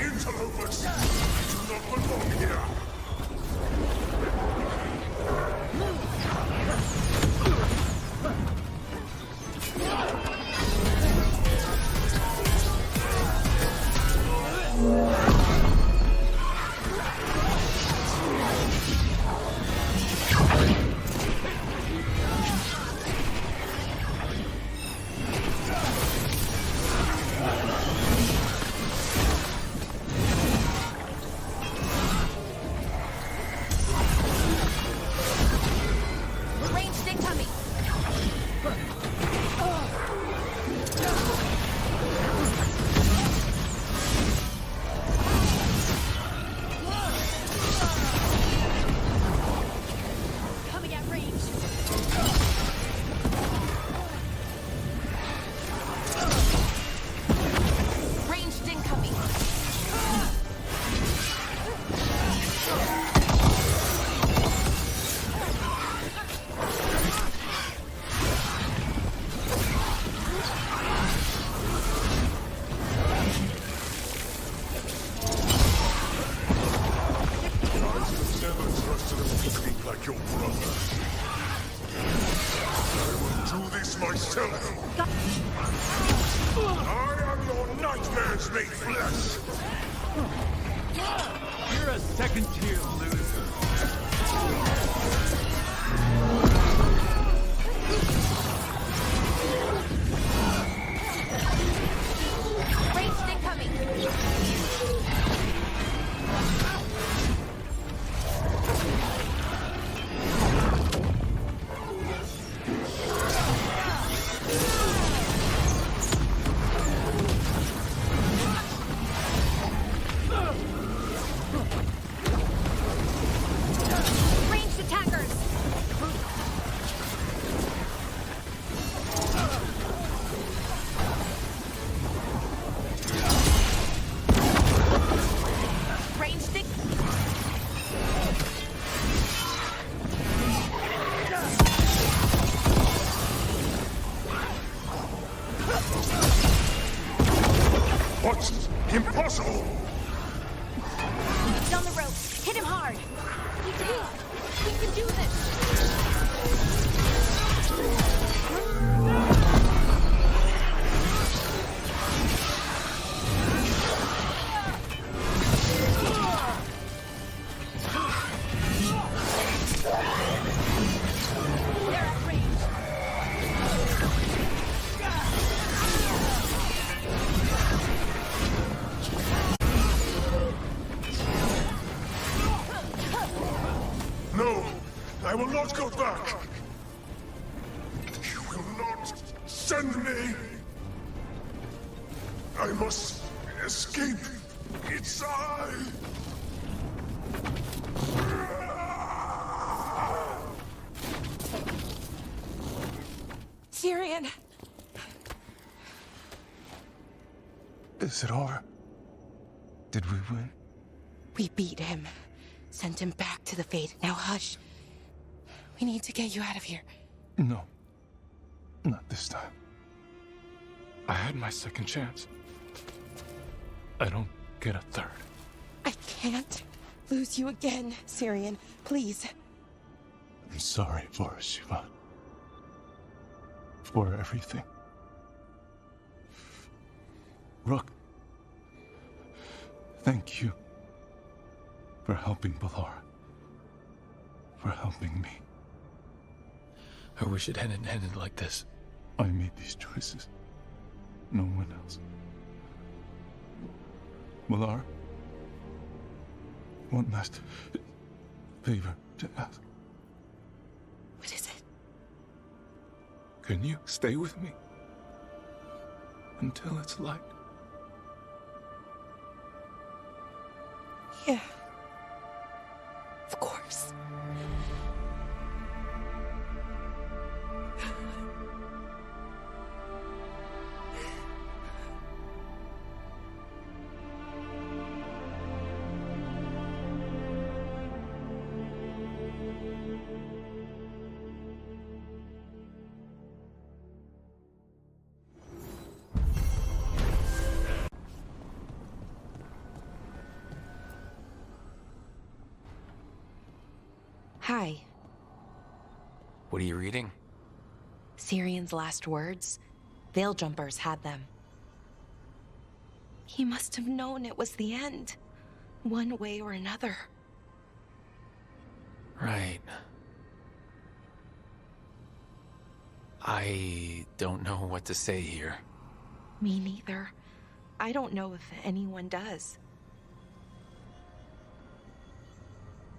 Interlopers! You do not belong here! Ranged incoming! Coming at range! Ranged incoming! Never trusted a weakling like your brother. I will do this myself. I am your nightmares made flesh. You're a second-tier loser. Ranged incoming! Ranged attackers! Ranged stick. What? Impossible! He's on the rope. Hit him hard. We can do this. They're at range. No! I will not go back! You will not send me! I must escape! It's I! Syrian! Is it over? Did we win? We beat him. Sent him back to the Fate. Now hush. We need to get you out of here. No. Not this time. I had my second chance. I don't get a third. I can't lose you again, Syrian. Please. I'm sorry for Sivan. For everything. Rook. Thank you. For helping Balara. For helping me. I wish it hadn't ended like this. I made these choices. No one else. Balara. One last favor to ask. What is it? Can you stay with me? Until it's light? Yeah. Of course. Hi. What are you reading? Syrion's last words. Veil Jumpers had them. He must have known it was the end, one way or another. Right. I don't know what to say here. Me neither. I don't know if anyone does.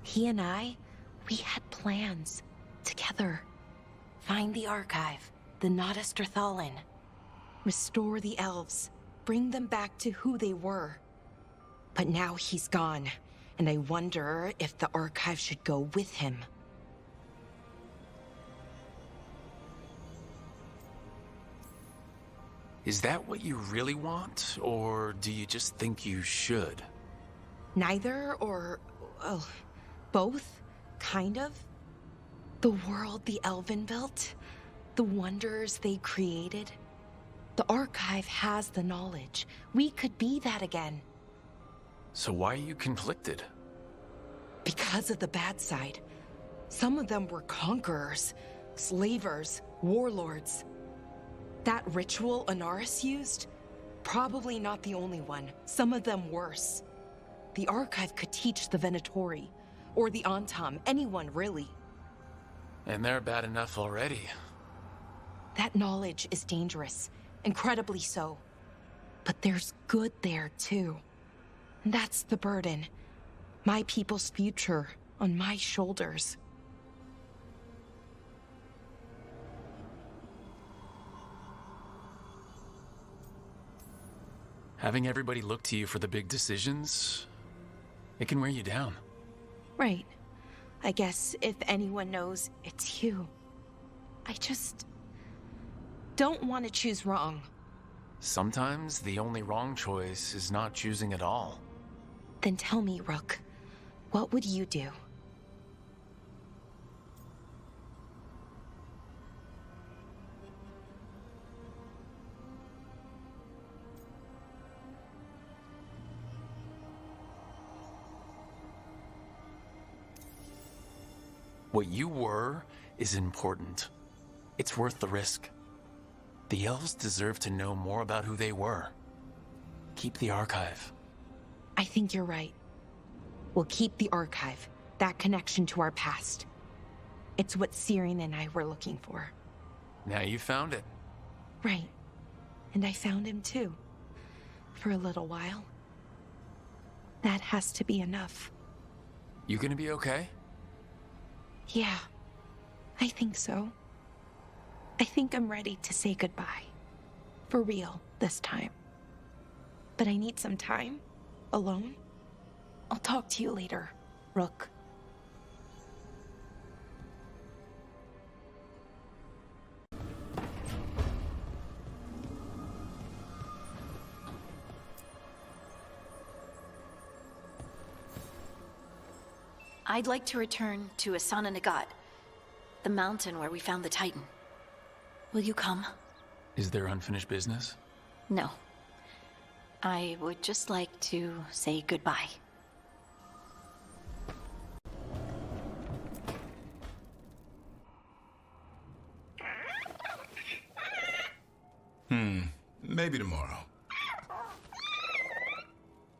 He and I, we had plans together. Find the archive, the Nodaster Thalin. Restore the elves, bring them back to who they were. But now he's gone, and I wonder if the archive should go with him. Is that what you really want, or do you just think you should? Neither, or, well, both, kind of. The world the Elven built, the wonders they created. The archive has the knowledge. We could be that again. So why are you conflicted? Because of the bad side. Some of them were conquerors, slavers, warlords. That ritual Anaris used? Probably not the only one. Some of them worse. The archive could teach the Venatori, or the Antam, anyone really. And they're bad enough already. That knowledge is dangerous, incredibly so. But there's good there too. And that's the burden. My people's future on my shoulders. Having everybody look to you for the big decisions, it can wear you down. Right. I guess if anyone knows, it's you. I just don't want to choose wrong. Sometimes the only wrong choice is not choosing at all. Then tell me, Rook, what would you do? What you were is important. It's worth the risk. The elves deserve to know more about who they were. Keep the archive. I think you're right. We'll keep the archive, that connection to our past. It's what Syrian and I were looking for. Now you found it. Right. And I found him too. For a little while. That has to be enough. You gonna be okay? Yeah, I think so. I think I'm ready to say goodbye. For real, this time. But I need some time, alone. I'll talk to you later, Rook. I'd like to return to Asana Nagat, the mountain where we found the Titan. Will you come? Is there unfinished business? No. I would just like to say goodbye. Maybe tomorrow.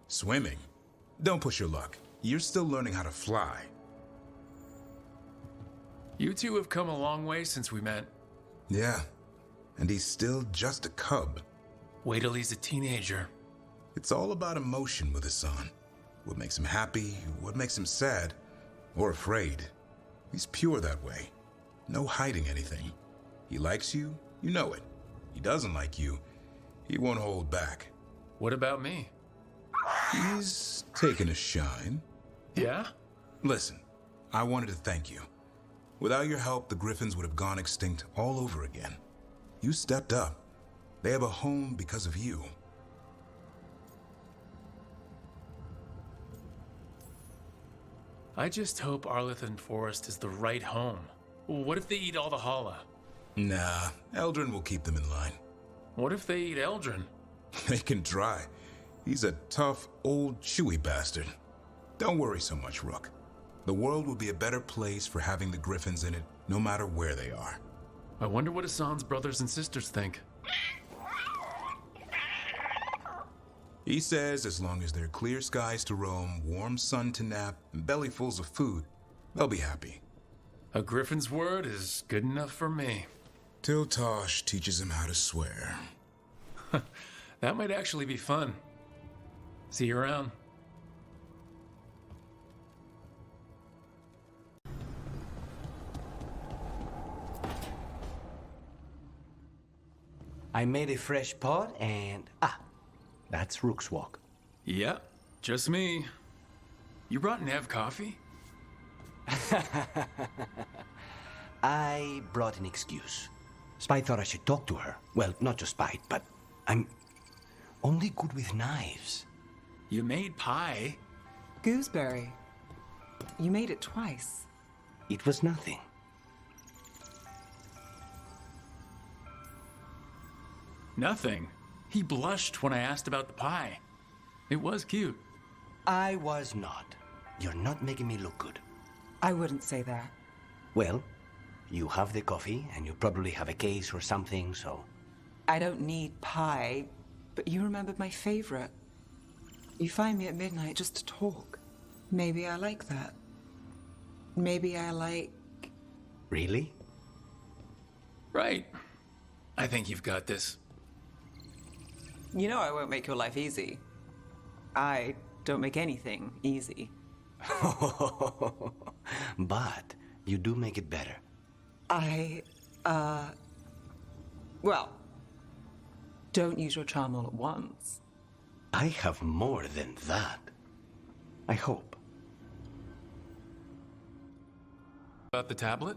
Swimming? Don't push your luck. You're still learning how to fly. You two have come a long way since we met. Yeah, and he's still just a cub. Wait till he's a teenager. It's all about emotion with Hassan. What makes him happy, what makes him sad, or afraid. He's pure that way. No hiding anything. He likes you, you know it. He doesn't like you, he won't hold back. What about me? He's taken a shine. Yeah? Listen, I wanted to thank you. Without your help, the Griffins would have gone extinct all over again. You stepped up. They have a home because of you. I just hope Arlithan Forest is the right home. What if they eat all the Hala? Nah, Eldrin will keep them in line. What if they eat Eldrin? They can try. He's a tough, old, chewy bastard. Don't worry so much, Rook. The world will be a better place for having the Griffins in it, no matter where they are. I wonder what Hassan's brothers and sisters think. He says as long as there are clear skies to roam, warm sun to nap, and bellyfuls of food, they'll be happy. A Griffin's word is good enough for me. Till Tosh teaches him how to swear. That might actually be fun. See you around. I made a fresh pot and... that's Rook's Walk. Yep, just me. You brought Nev coffee? I brought an excuse. Spite thought I should talk to her. Well, not just Spite, but I'm only good with knives. You made pie. Gooseberry. You made it twice. It was nothing. Nothing. He blushed when I asked about the pie. It was cute. I was not. You're not making me look good. I wouldn't say that. Well, you have the coffee, and you probably have a case or something, so... I don't need pie, but you remembered my favorite. You find me at midnight just to talk. Maybe I like that. Maybe I like... Really? Right. I think you've got this. You know I won't make your life easy. I don't make anything easy. But you do make it better. Well, don't use your charm all at once. I have more than that. I hope. About the tablet?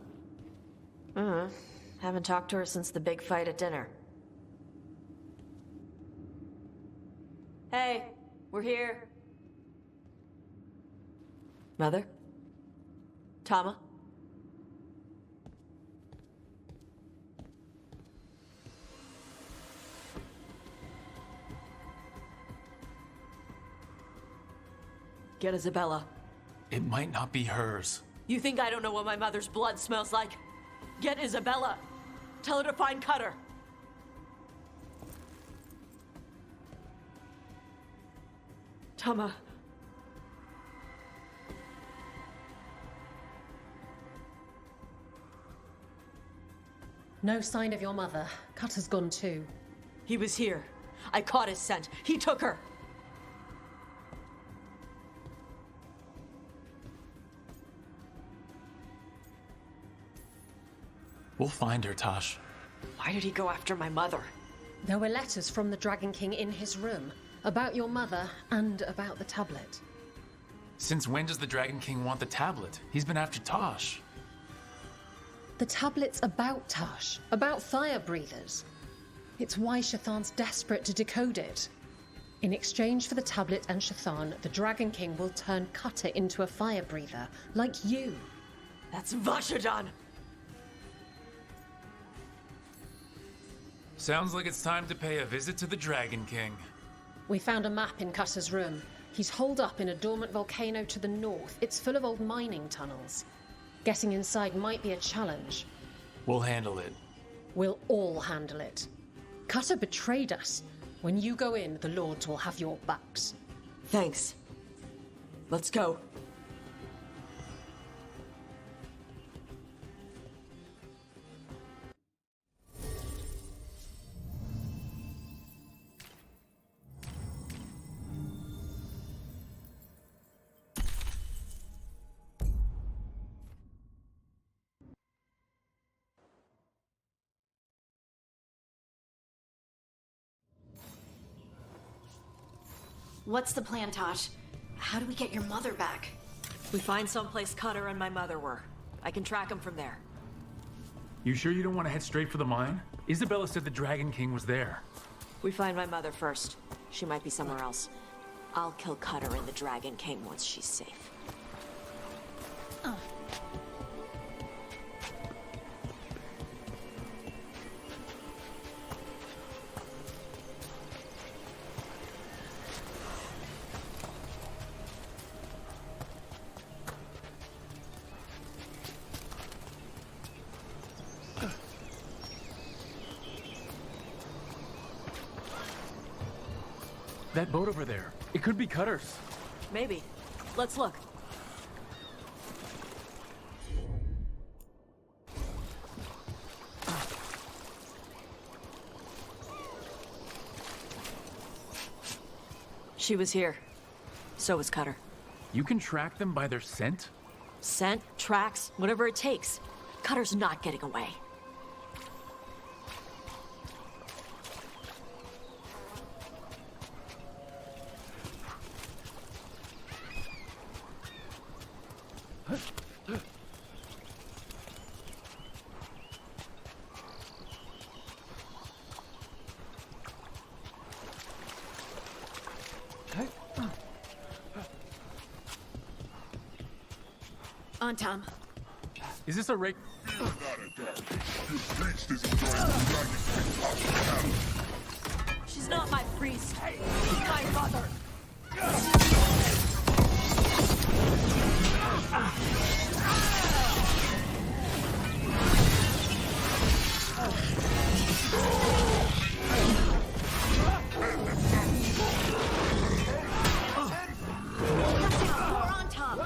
Haven't talked to her since the big fight at dinner. Hey, we're here. Mother? Tama? Get Isabella. It might not be hers. You think I don't know what my mother's blood smells like? Get Isabella. Tell her to find Cutter. Tama. No sign of your mother. Cutter's gone too. He was here. I caught his scent. He took her. We'll find her, Tosh. Why did he go after my mother? There were letters from the Dragon King in his room about your mother and about the tablet. Since when does the Dragon King want the tablet? He's been after Tosh. The tablet's about Tosh, about fire breathers. It's why Shathan's desperate to decode it. In exchange for the tablet and Shathan, the Dragon King will turn Cutter into a fire breather, like you. That's Vashadan! Sounds like it's time to pay a visit to the Dragon King. We found a map in Cutter's room. He's holed up in a dormant volcano to the north. It's full of old mining tunnels. Getting inside might be a challenge. We'll handle it. We'll all handle it. Cutter betrayed us. When you go in, the Lords will have your backs. Thanks. Let's go. What's the plan, Tosh? How do we get your mother back? We find someplace Cutter and my mother were. I can track them from there. You sure you don't want to head straight for the mine? Isabella said the Dragon King was there. We find my mother first. She might be somewhere else. I'll kill Cutter and the Dragon King once she's safe. That boat over there. It could be Cutter's. Maybe. Let's look. She was here. So was Cutter. You can track them by their scent? Scent, tracks, whatever it takes. Cutter's not getting away. On, Tom. Is this a rig? She's not my priest. She's my mother. More on, Tom.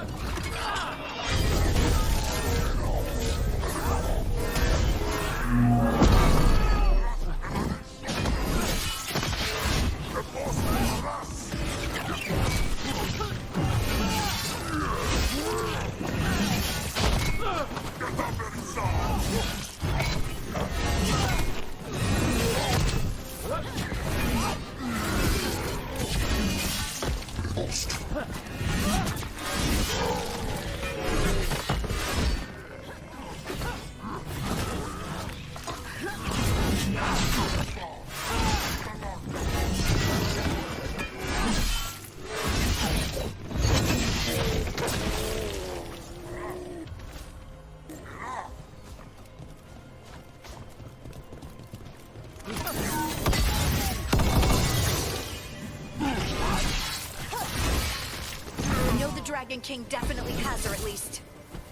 Dragon King definitely has her, at least.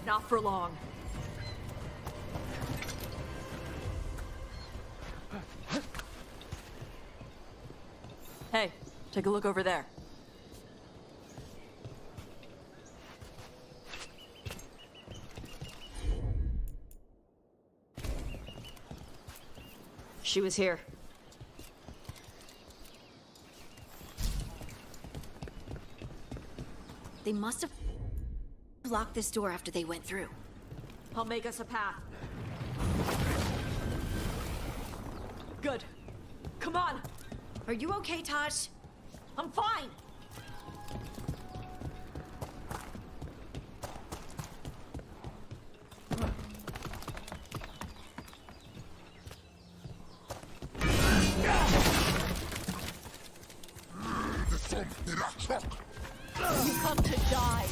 Not for long. Hey, take a look over there. She was here. They must have locked this door after they went through. I'll make us a path. Good. Come on! Are you okay, Tosh? I'm fine! You come to die.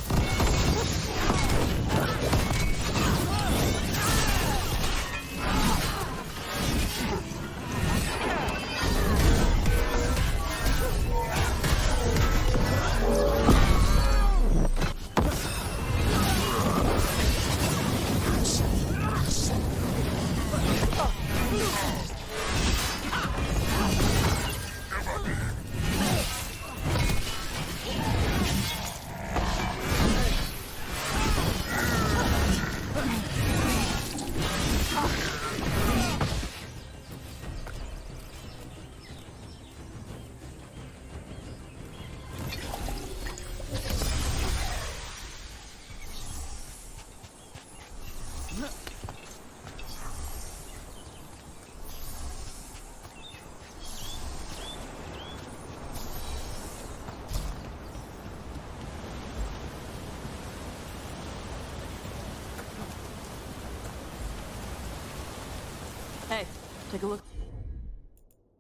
take a look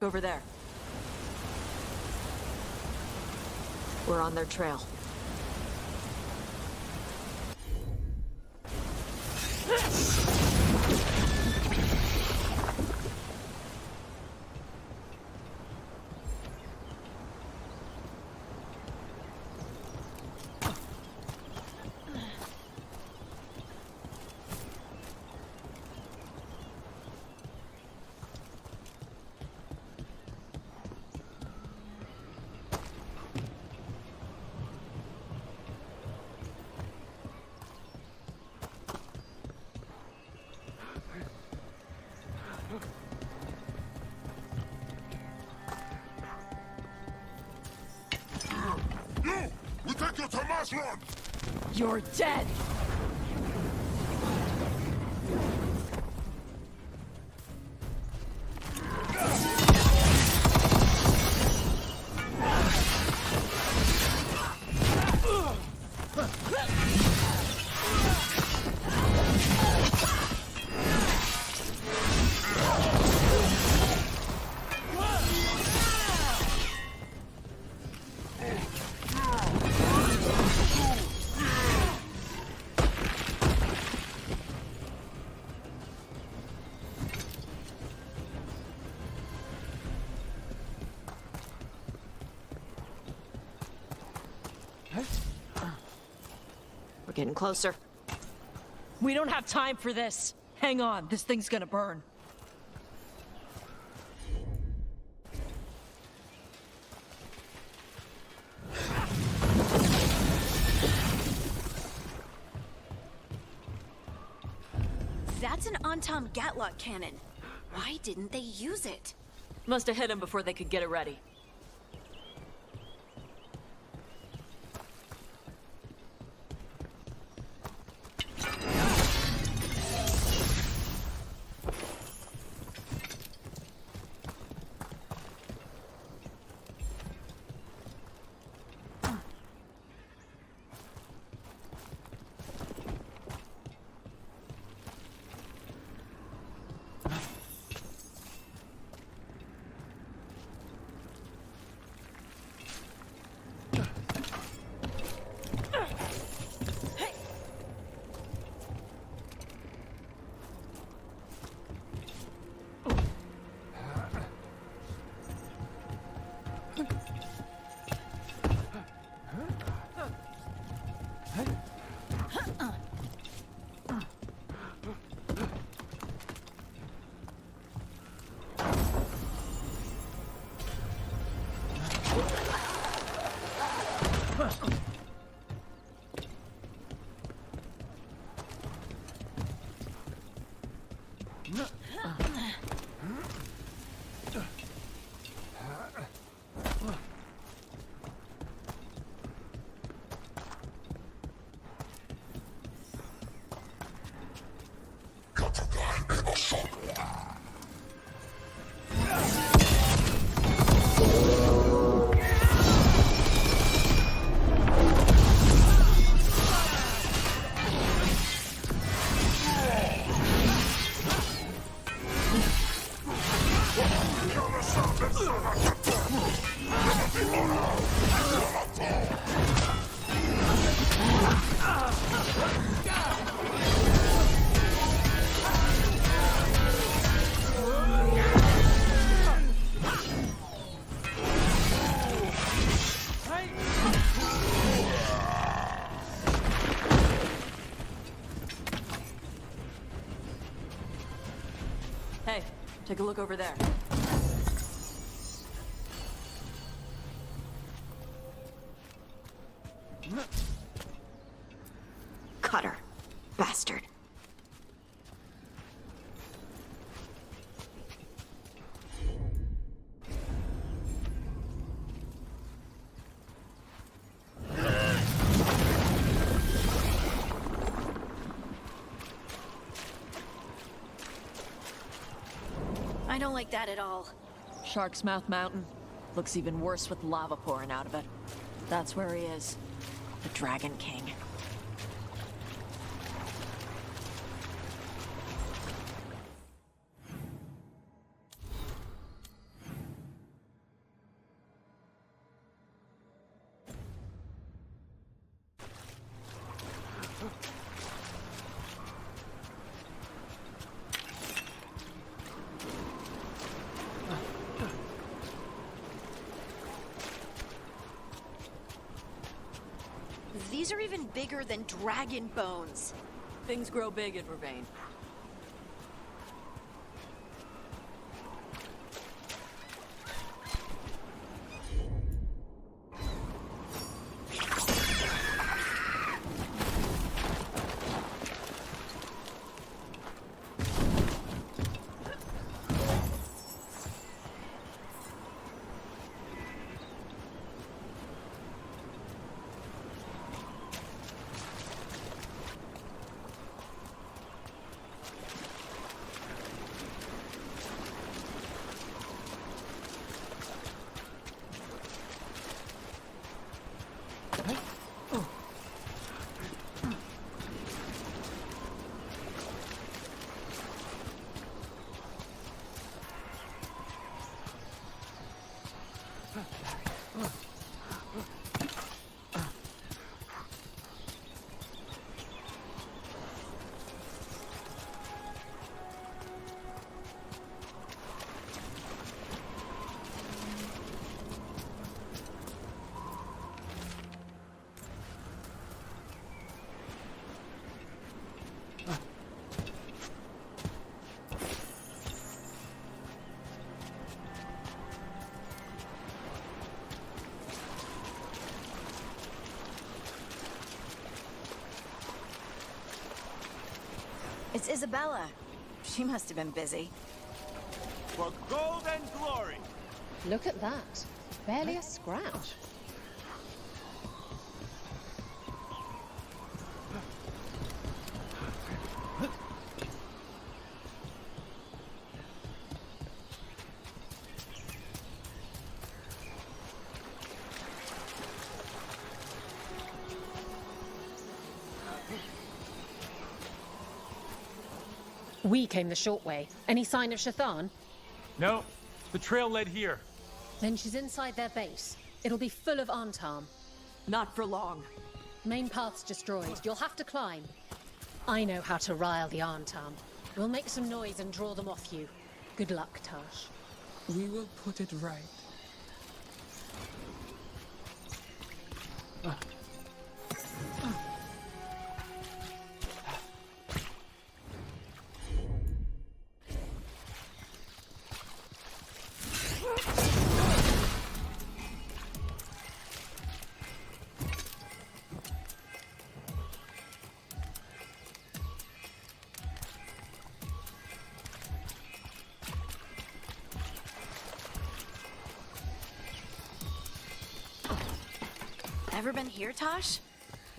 over there. We're on their trail. We take you to mass run! You're dead! We're getting closer. We don't have time for this. Hang on, this thing's gonna burn. That's an Antam Gatlock cannon. Why didn't they use it? Must have hit him before they could get it ready. Hey, take a look over there. Cutter. Bastard. I don't like that at all. Shark's Mouth Mountain. Looks even worse with lava pouring out of it. That's where he is. The Dragon King. These are even bigger than dragon bones. Things grow big at Vervain. It's Isabella. She must have been busy. For gold and glory! Look at that. Barely a scratch. We came the short way. Any sign of Shathan? No, the trail led here. Then she's inside their base. It'll be full of Antam. Not for long. Main path's destroyed. You'll have to climb. I know how to rile the Antam. We'll make some noise and draw them off you. Good luck, Tash. We will put it right. Ever been here, Tosh?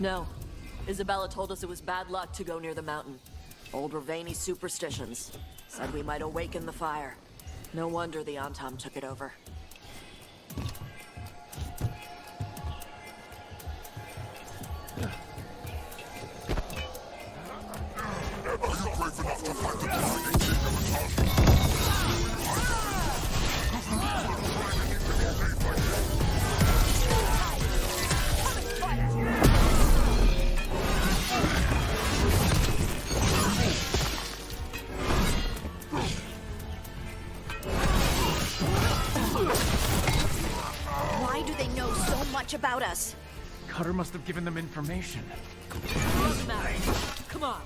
No. Isabella told us it was bad luck to go near the mountain. Old Ravani superstitions. Said we might awaken the fire. No wonder the Antam took it over. Why do they know so much about us? Cutter must have given them information. Doesn't matter. Come on.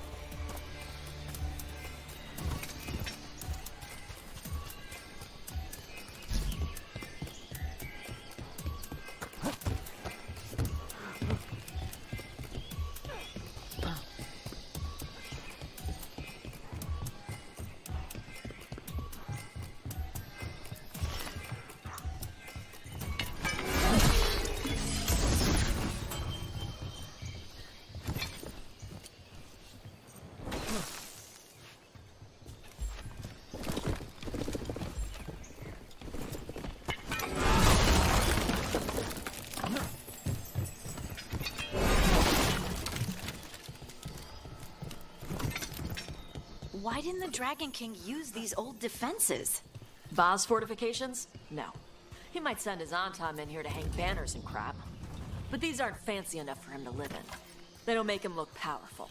Why didn't the Dragon King use these old defenses? Va's fortifications? No. He might send his Antam in here to hang banners and crap. But these aren't fancy enough for him to live in. They don't make him look powerful.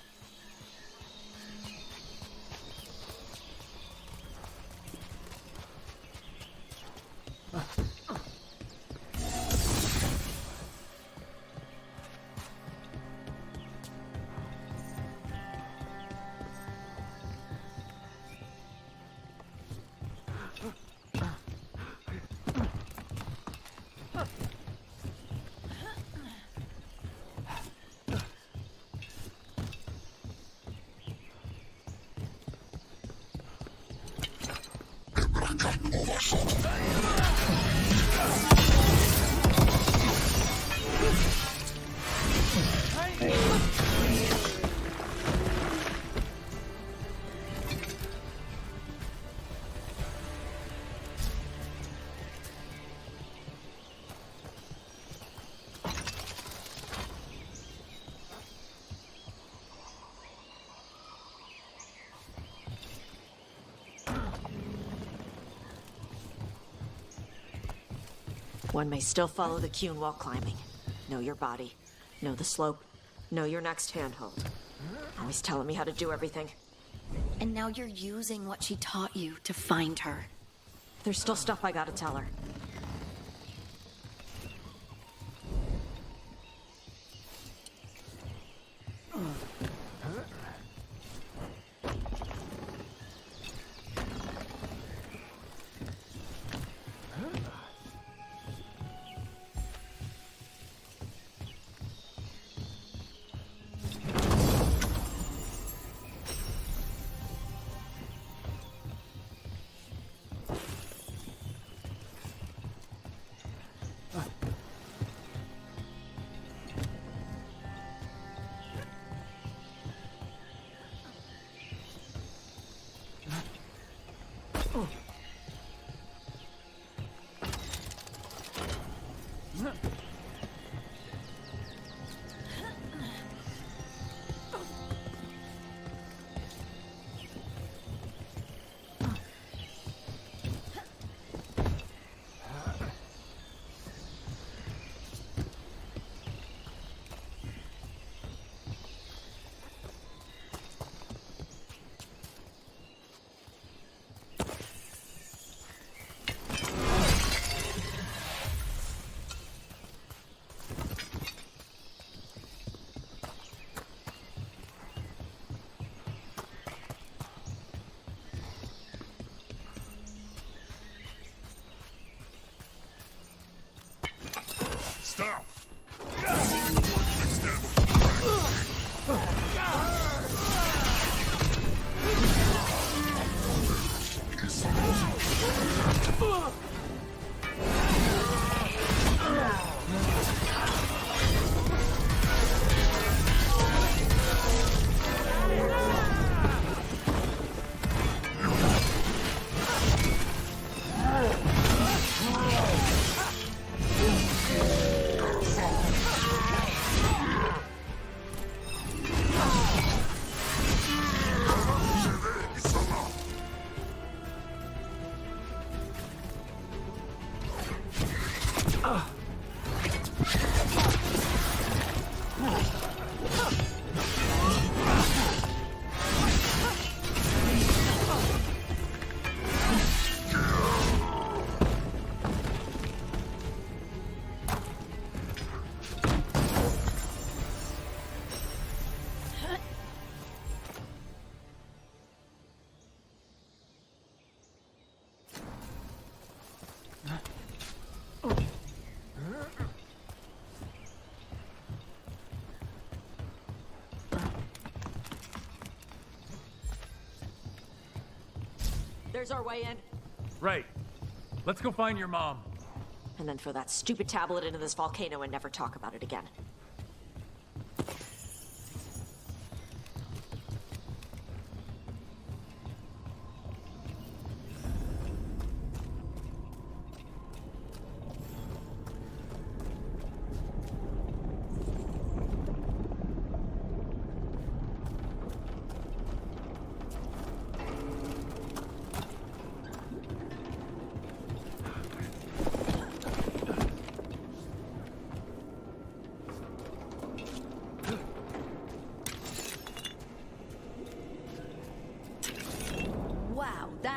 One may still follow the Cune while climbing. Know your body. Know the slope. Know your next handhold. Always telling me how to do everything. And now you're using what she taught you to find her. There's still stuff I gotta tell her. Stop! There's our way in. Right. Let's go find your mom. And then throw that stupid tablet into this volcano and never talk about it again.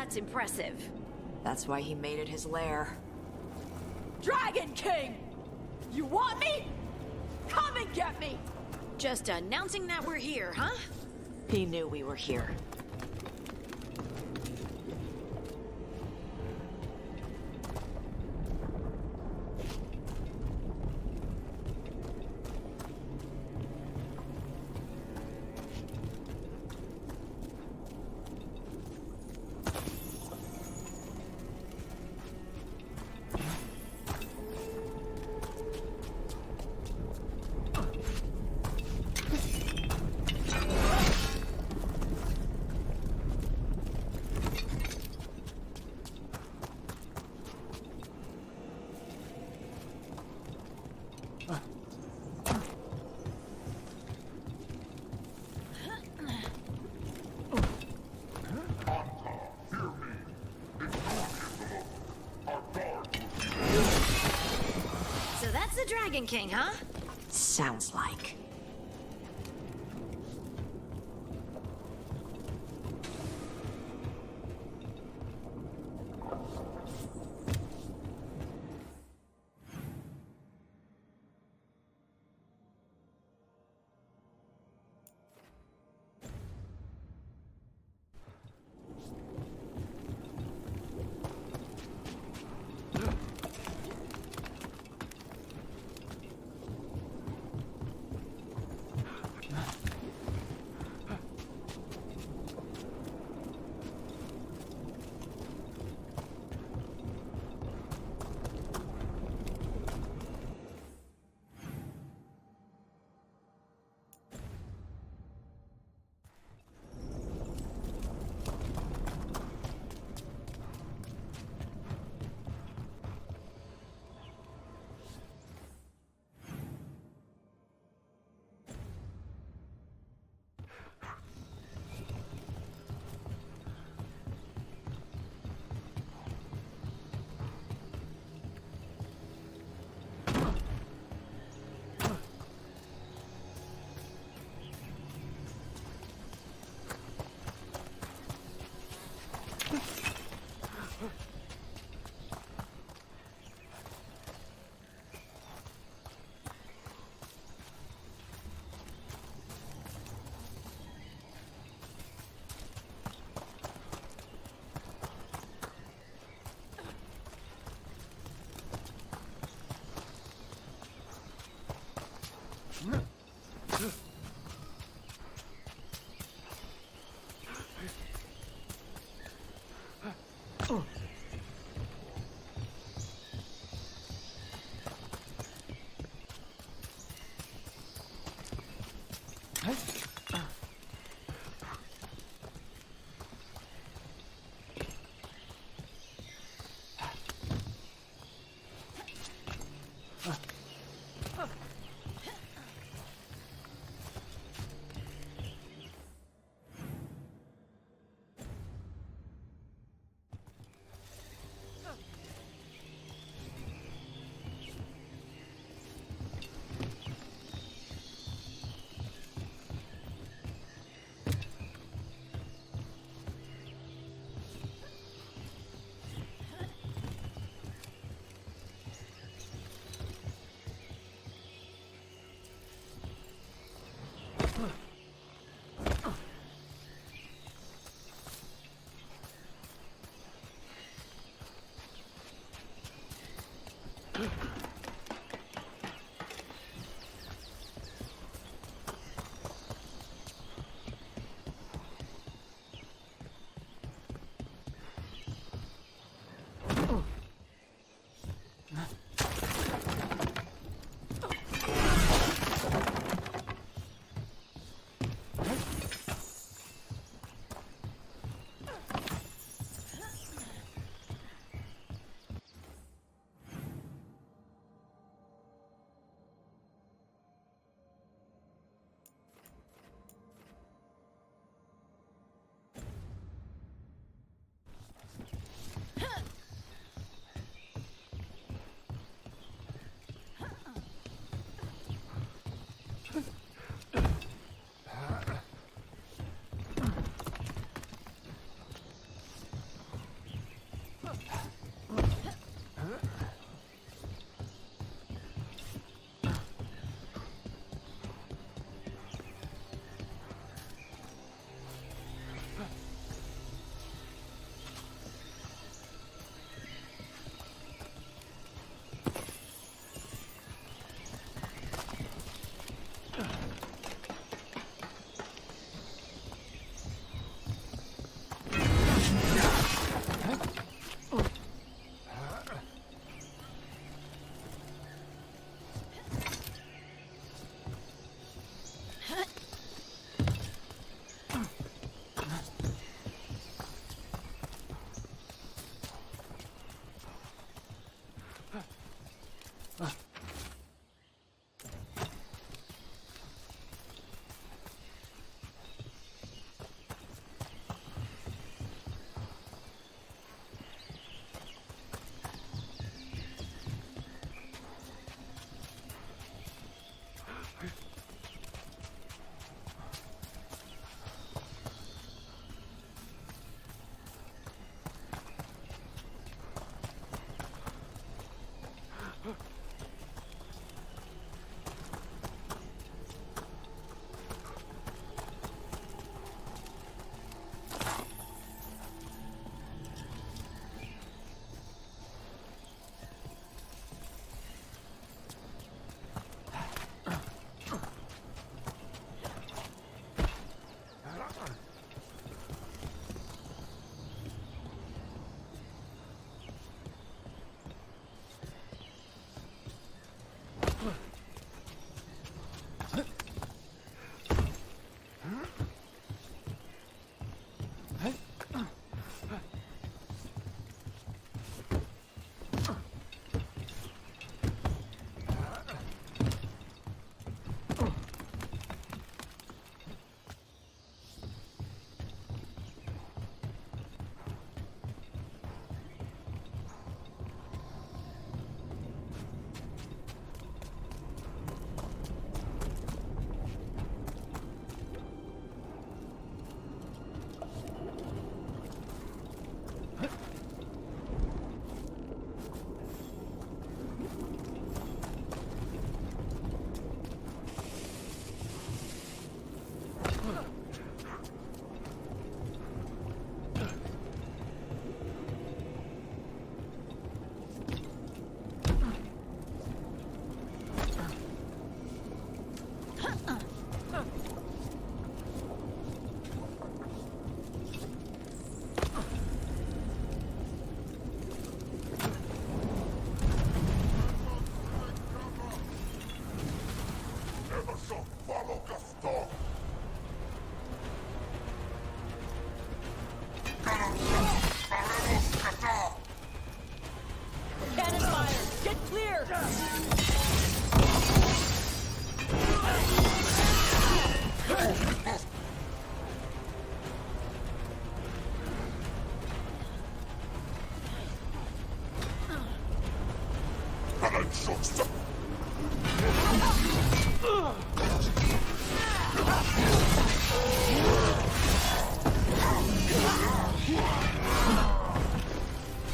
That's impressive. That's why he made it his lair. Dragon King! You want me? Come and get me! Just announcing that we're here, huh? He knew we were here. So that's the Dragon King, huh? Sounds like.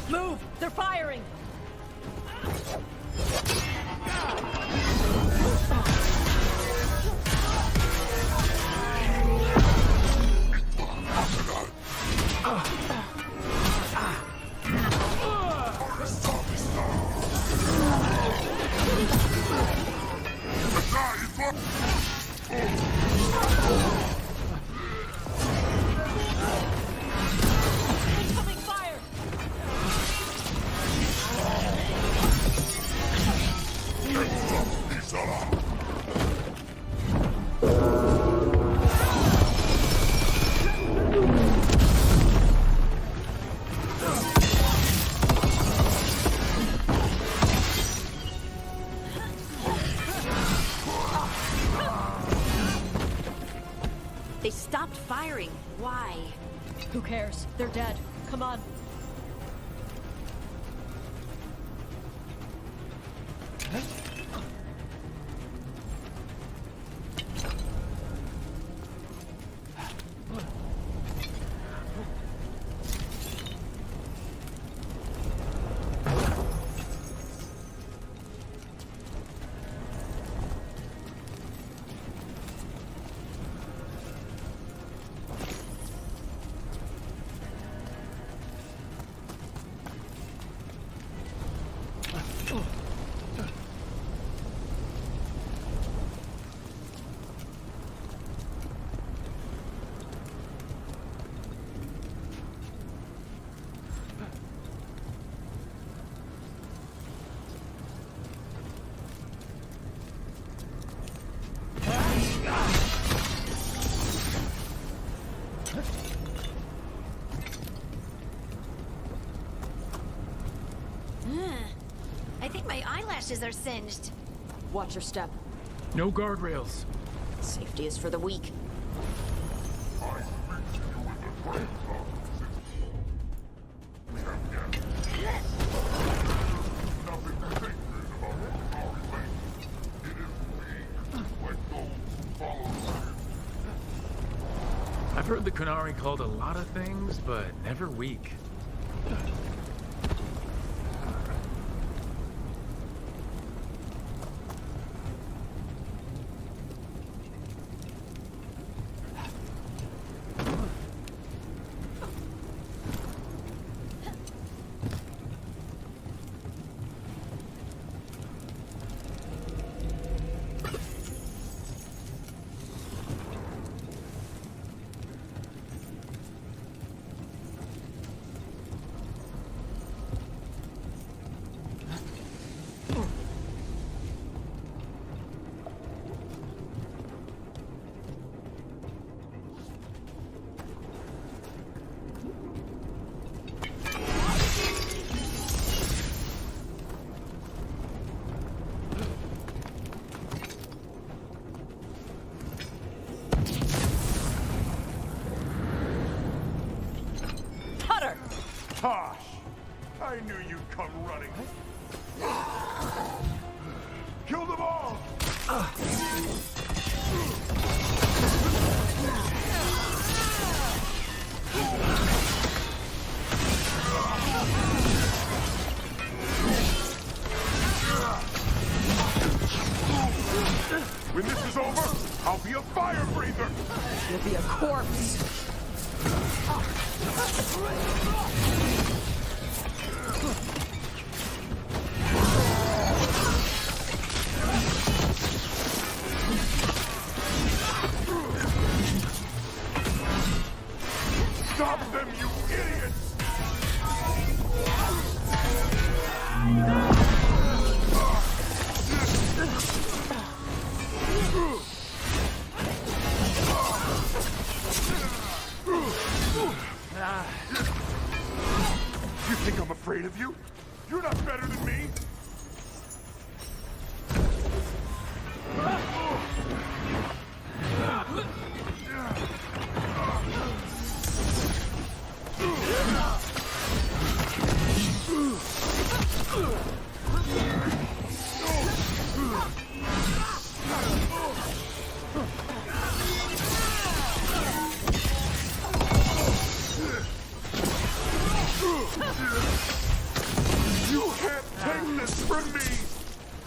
Move! They're firing! Incoming fire! They stopped firing. Why? Who cares? They're dead. Come on. I think my eyelashes are singed. Watch your step. No guardrails. Safety is for the weak. I've heard the Qunari called a lot of things, but never weak. Tosh! I knew you'd come running. Kill them all! When this is over, I'll be a fire breather! You'll be a corpse! Stop them, you idiots!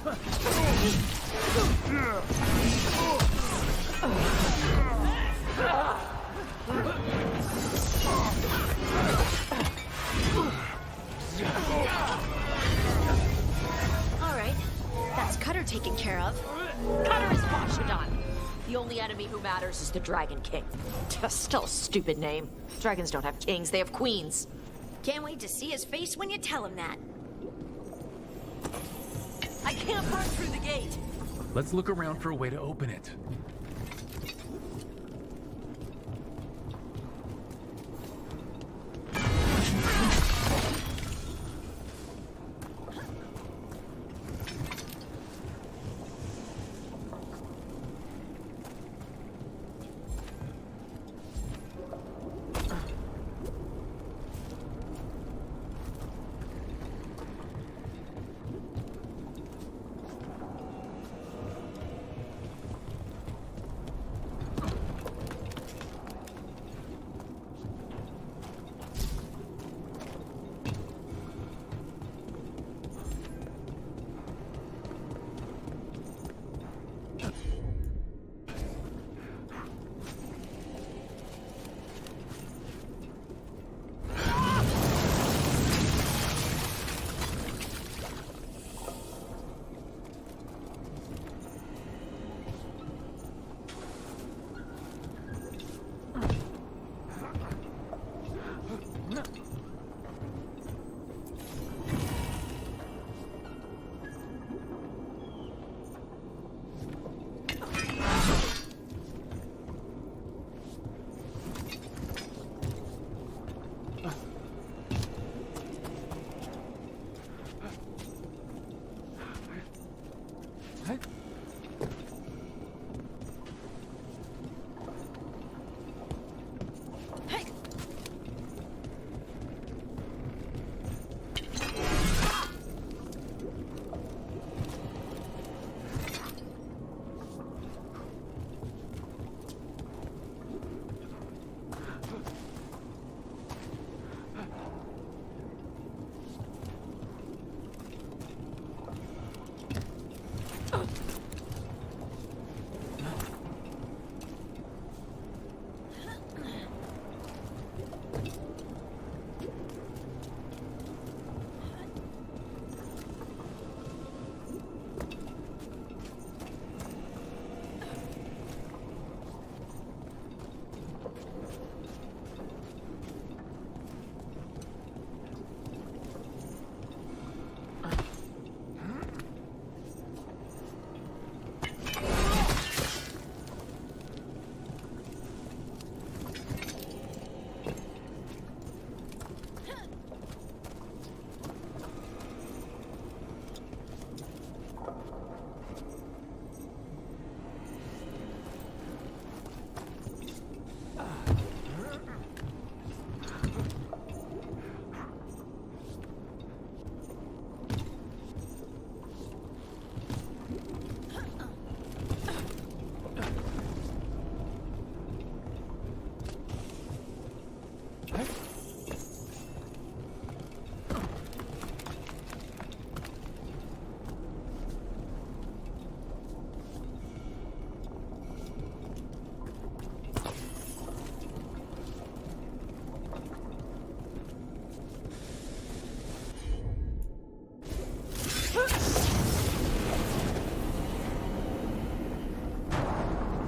All right, that's Cutter taken care of. Cutter is Bashadon. The only enemy who matters is the Dragon King. Still a stupid name. Dragons don't have kings, they have queens. Can't wait to see his face when you tell him that. I can't burn through the gate. Let's look around for a way to open it.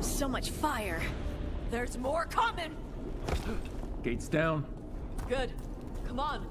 So much fire. There's more coming. Gates down. Good. Come on.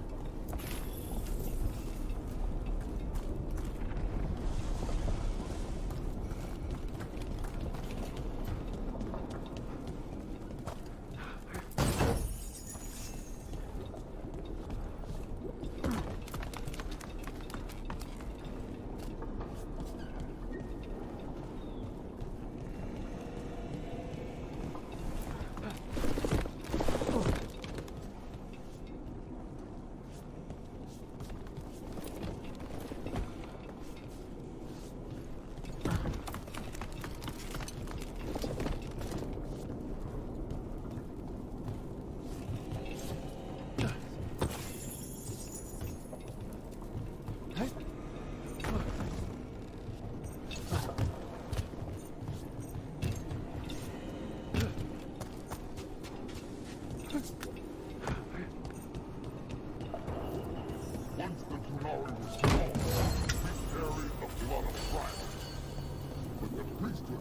They stole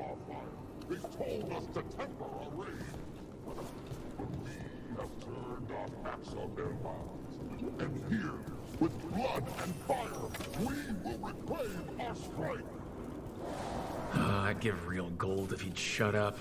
our fire. They told us to temper our rage. But we have turned our backs on their lives. And here, with blood and fire, we will reclaim our strength. I'd give real gold if he'd shut up.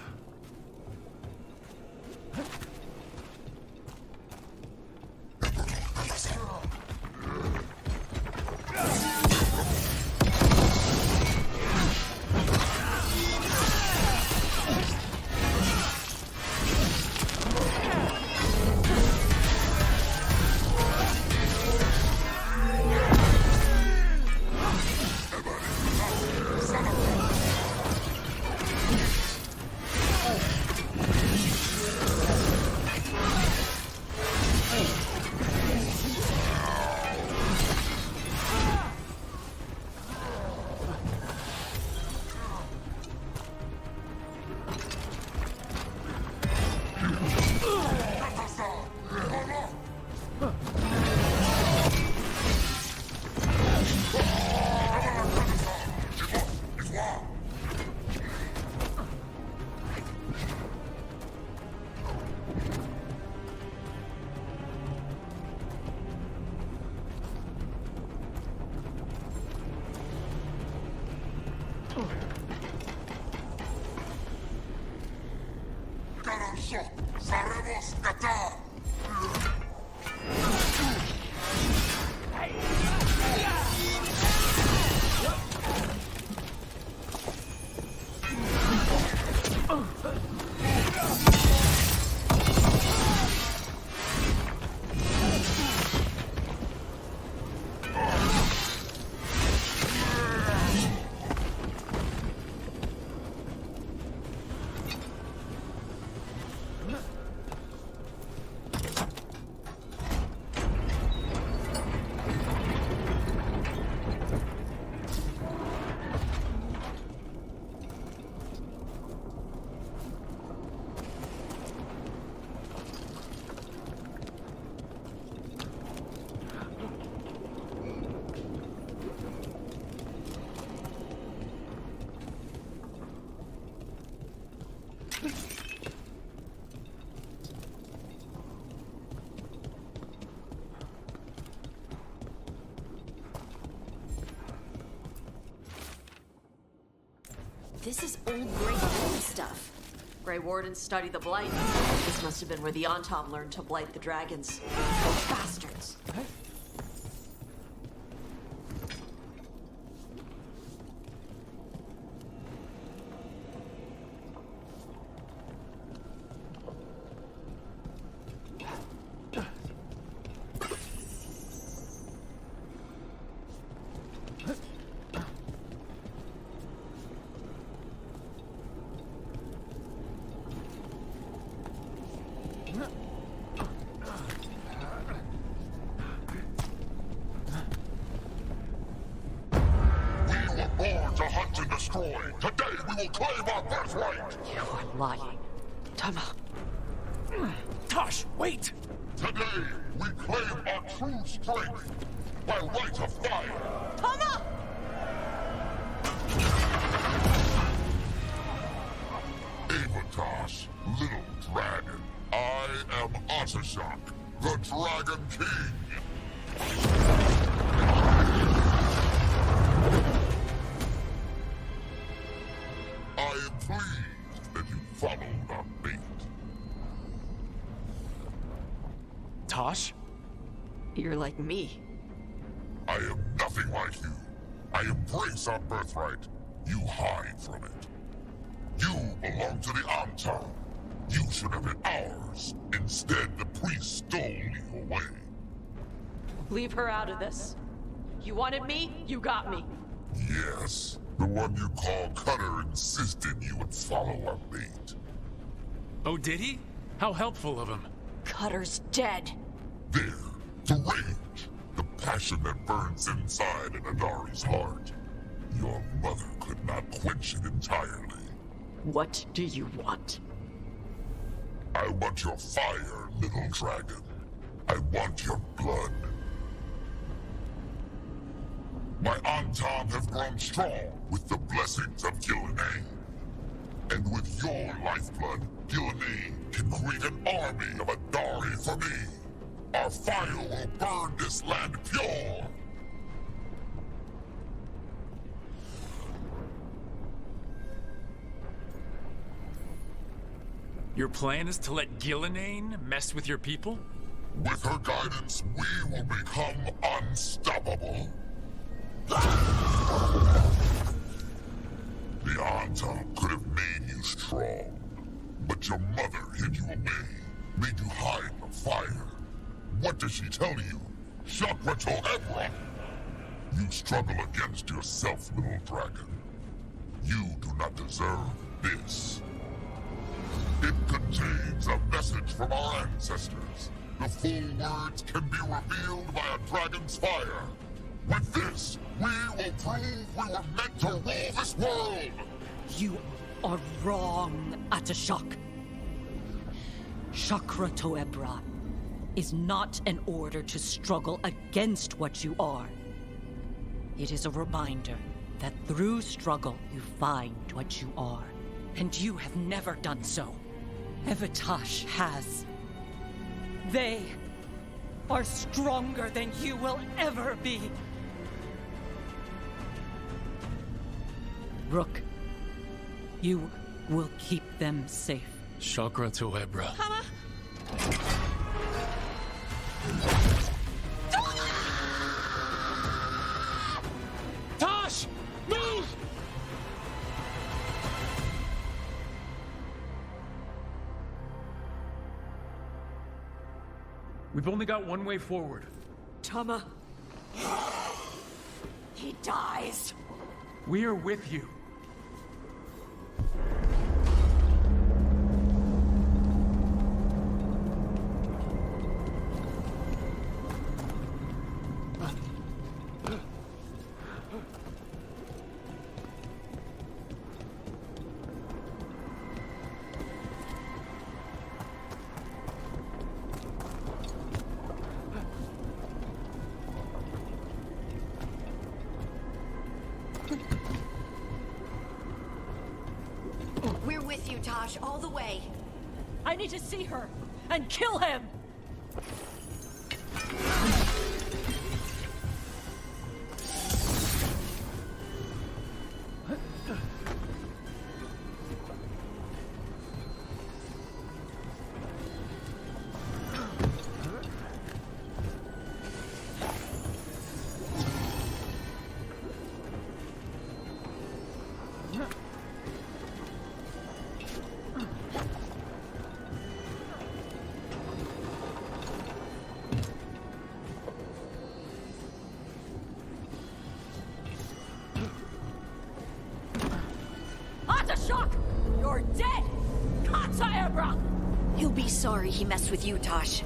Sabemos catar. This is old Grey Warden stuff. Grey Wardens study the Blight. This must have been where the Antom learned to blight the dragons. Bastards. and destroy. Today we will claim our birthright. You are lying. Tama. Tosh, wait! Today we claim our true strength by right of fire. Tama! Avatosh, little dragon. I am Atashok, the Dragon King. I am pleased that you followed our bait. Tosh? You're like me. I am nothing like you. I embrace our birthright. You hide from it. You belong to the Antam. You should have been ours. Instead, the priest stole you away. Leave her out of this. You wanted me, you got me. Yes, the one you call Cutter insisted you would follow our bait. Oh, did he? How helpful of him. Cutter's dead. There, the rage, the passion that burns inside an Adari's heart. Your mother could not quench it entirely. What do you want? I want your fire, little dragon. I want your blood. My Antam have grown strong with the blessings of Gillenay. And with your lifeblood, Gillenay can create an army of Adari for me. Our fire will burn this land pure. Your plan is to let Gillenane mess with your people? With her guidance, we will become unstoppable. The Antam could have made you strong, but your mother hid you away, made you hide the fire. What does she tell you? Chakra to Hebron! You struggle against yourself, little dragon. You do not deserve this. It contains a message from our ancestors. The full words can be revealed by a dragon's fire. With this, we will prove we were meant to rule this world! You are wrong, Atashok. Chakra Toebra is not an order to struggle against what you are. It is a reminder that through struggle you find what you are. And you have never done so. Evatash has. They are stronger than you will ever be. Rook, you will keep them safe. Chakra to Ebra. Tosh! Move! We've only got one way forward. Tama. He dies. We are with you. We're with you, Tosh, all the way. I need to see her and kill him! Atashok! You're dead! Kataebra! He'll be sorry he messed with you, Tosh.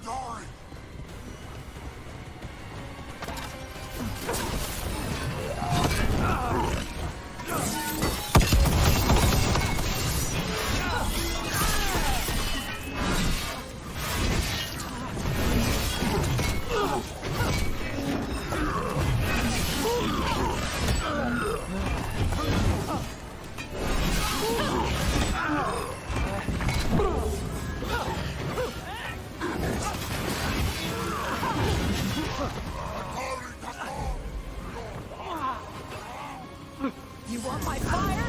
glory! You want my fire?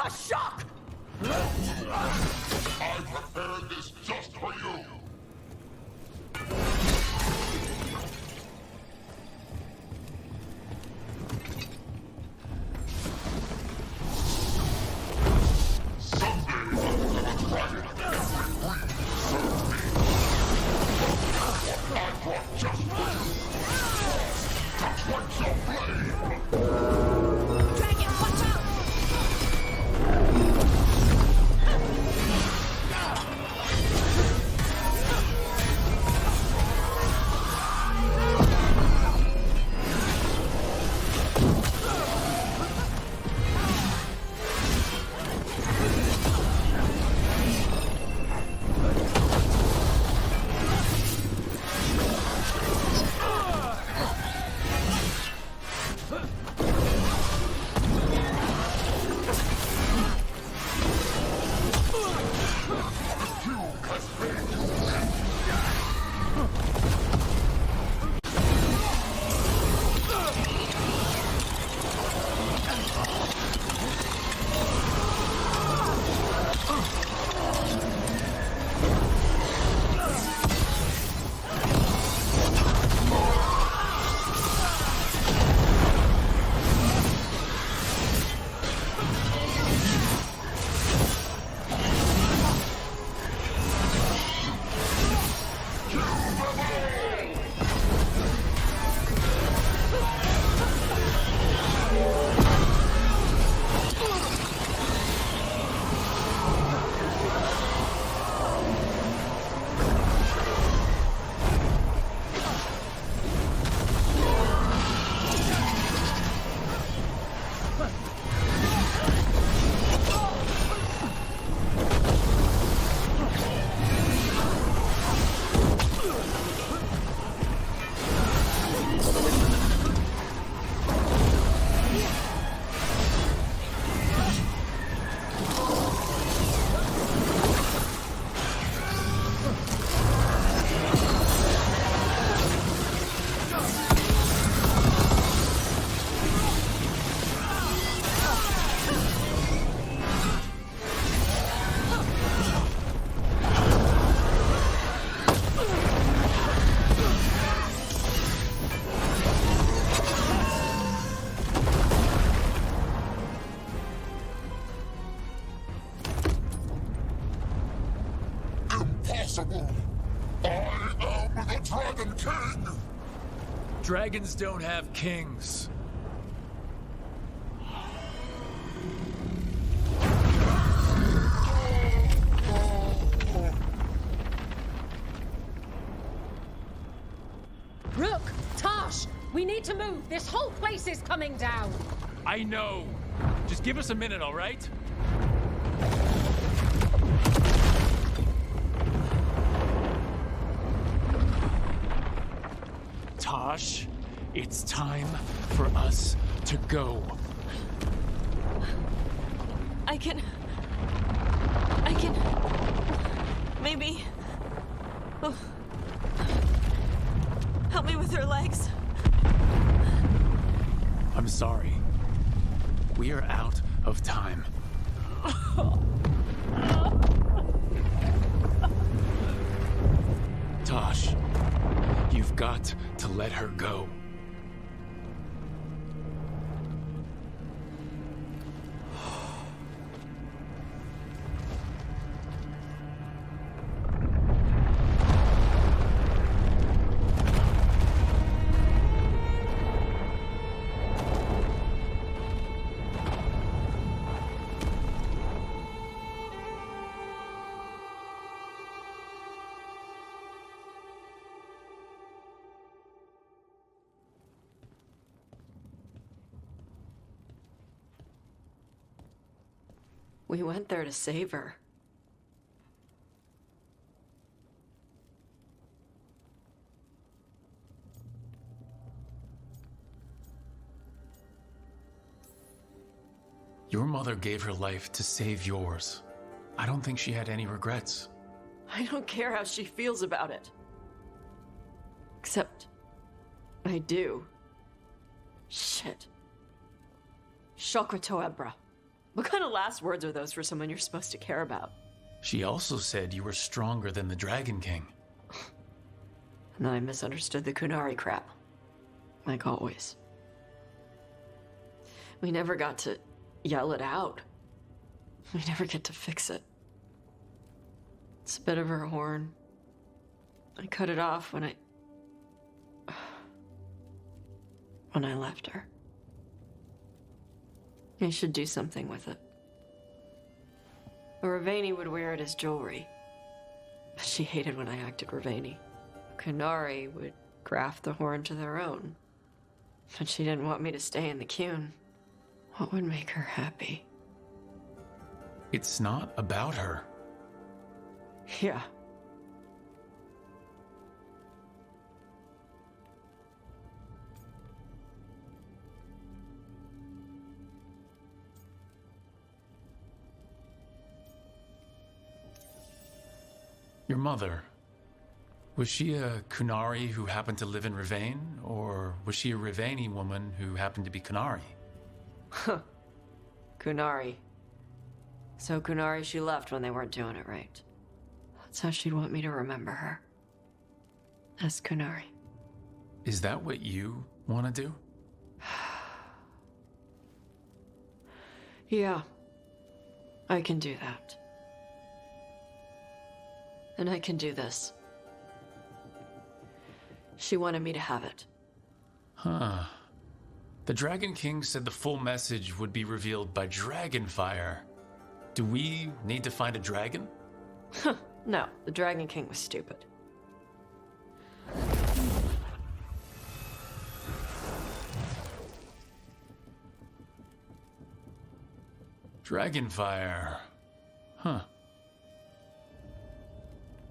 A shock! I prepared this just for you! Impossible! I am the Dragon King! Dragons don't have kings. We need to move. This whole place is coming down. I know. Just give us a minute, all right? Tosh, it's time for us to go. I can... Maybe... Oh. Help me with her legs. I'm sorry. We are out of time. Tosh, you've got to let her go. We went there to save her. Your mother gave her life to save yours. I don't think she had any regrets. I don't care how she feels about it. Except... I do. Shit. Shokratoebra. What kind of last words are those for someone you're supposed to care about? She also said you were stronger than the Dragon King. And then I misunderstood the Kunari crap. Like always. We never got to yell it out. We never get to fix it. It's a bit of her horn. I cut it off when I left her. I should do something with it. Ravani would wear it as jewelry. But she hated when I acted Ravani. Kunari would graft the horn to their own. But she didn't want me to stay in the Qun. What would make her happy? It's not about her. Yeah. Your mother, was she a Kunari who happened to live in Ravain, or was she a Ravani woman who happened to be Kunari? Huh. Kunari. So Kunari she left when they weren't doing it right. That's how she'd want me to remember her. As Kunari. Is that what you want to do? Yeah. I can do that. And I can do this. She wanted me to have it. Huh. The Dragon King said the full message would be revealed by Dragonfire. Do we need to find a dragon? No, the Dragon King was stupid. Dragonfire. Huh.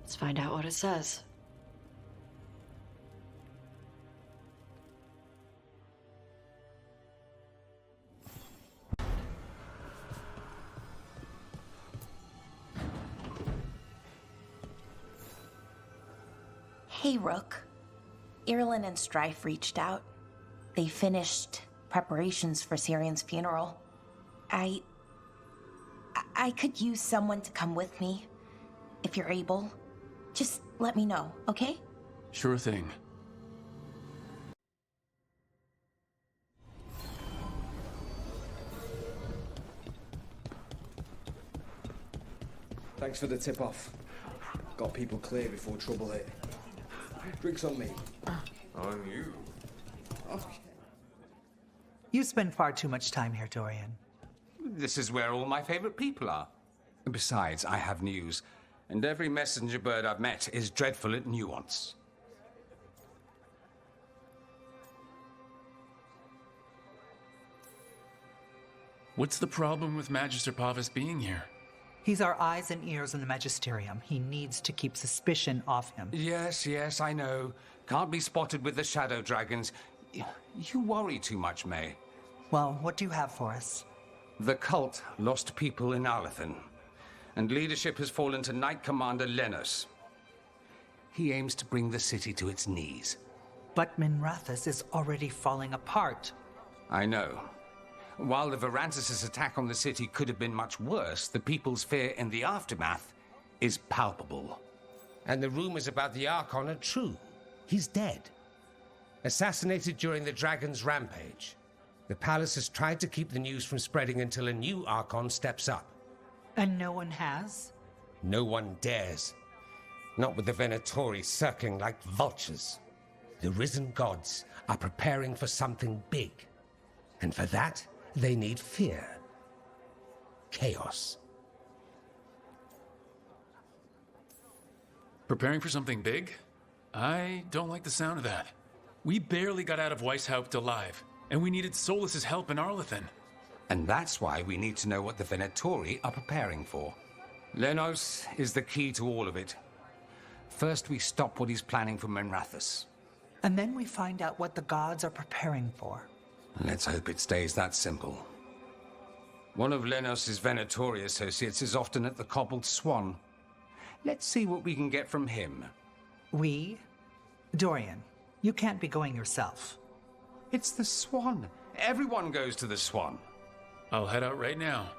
Let's find out what it says. Hey, Rook. Irlin and Strife reached out. They finished preparations for Syrian's funeral. I could use someone to come with me, if you're able. Just let me know, okay? Sure thing. Thanks for the tip-off. Got people clear before trouble hit. Drinks on me. On you. Okay. You spend far too much time here, Dorian. This is where all my favorite people are. Besides, I have news, and every messenger bird I've met is dreadful at nuance. What's the problem with Magister Pavis being here? He's our eyes and ears in the Magisterium. He needs to keep suspicion off him. Yes, yes, I know. Can't be spotted with the shadow dragons. You worry too much, May. Well, what do you have for us? The cult lost people in Arlethan, and leadership has fallen to Knight Commander Lenos. He aims to bring the city to its knees. But Minrathous is already falling apart. I know. While the Varantis' attack on the city could have been much worse, the people's fear in the aftermath is palpable. And the rumors about the Archon are true. He's dead. Assassinated during the Dragon's rampage. The palace has tried to keep the news from spreading until a new Archon steps up. And no one has? No one dares. Not with the Venatori circling like vultures. The risen gods are preparing for something big. And for that, they need fear. Chaos. Preparing for something big? I don't like the sound of that. We barely got out of Weishaupt alive, and we needed Solus's help in Arlethan. And that's why we need to know what the Venatori are preparing for. Lenos is the key to all of it. First, we stop what he's planning for Minrathous. And then we find out what the gods are preparing for. Let's hope it stays that simple. One of Lenos' Venatori associates is often at the Cobbled Swan. Let's see what we can get from him. We? Dorian, you can't be going yourself. It's the Swan. Everyone goes to the Swan. I'll head out right now.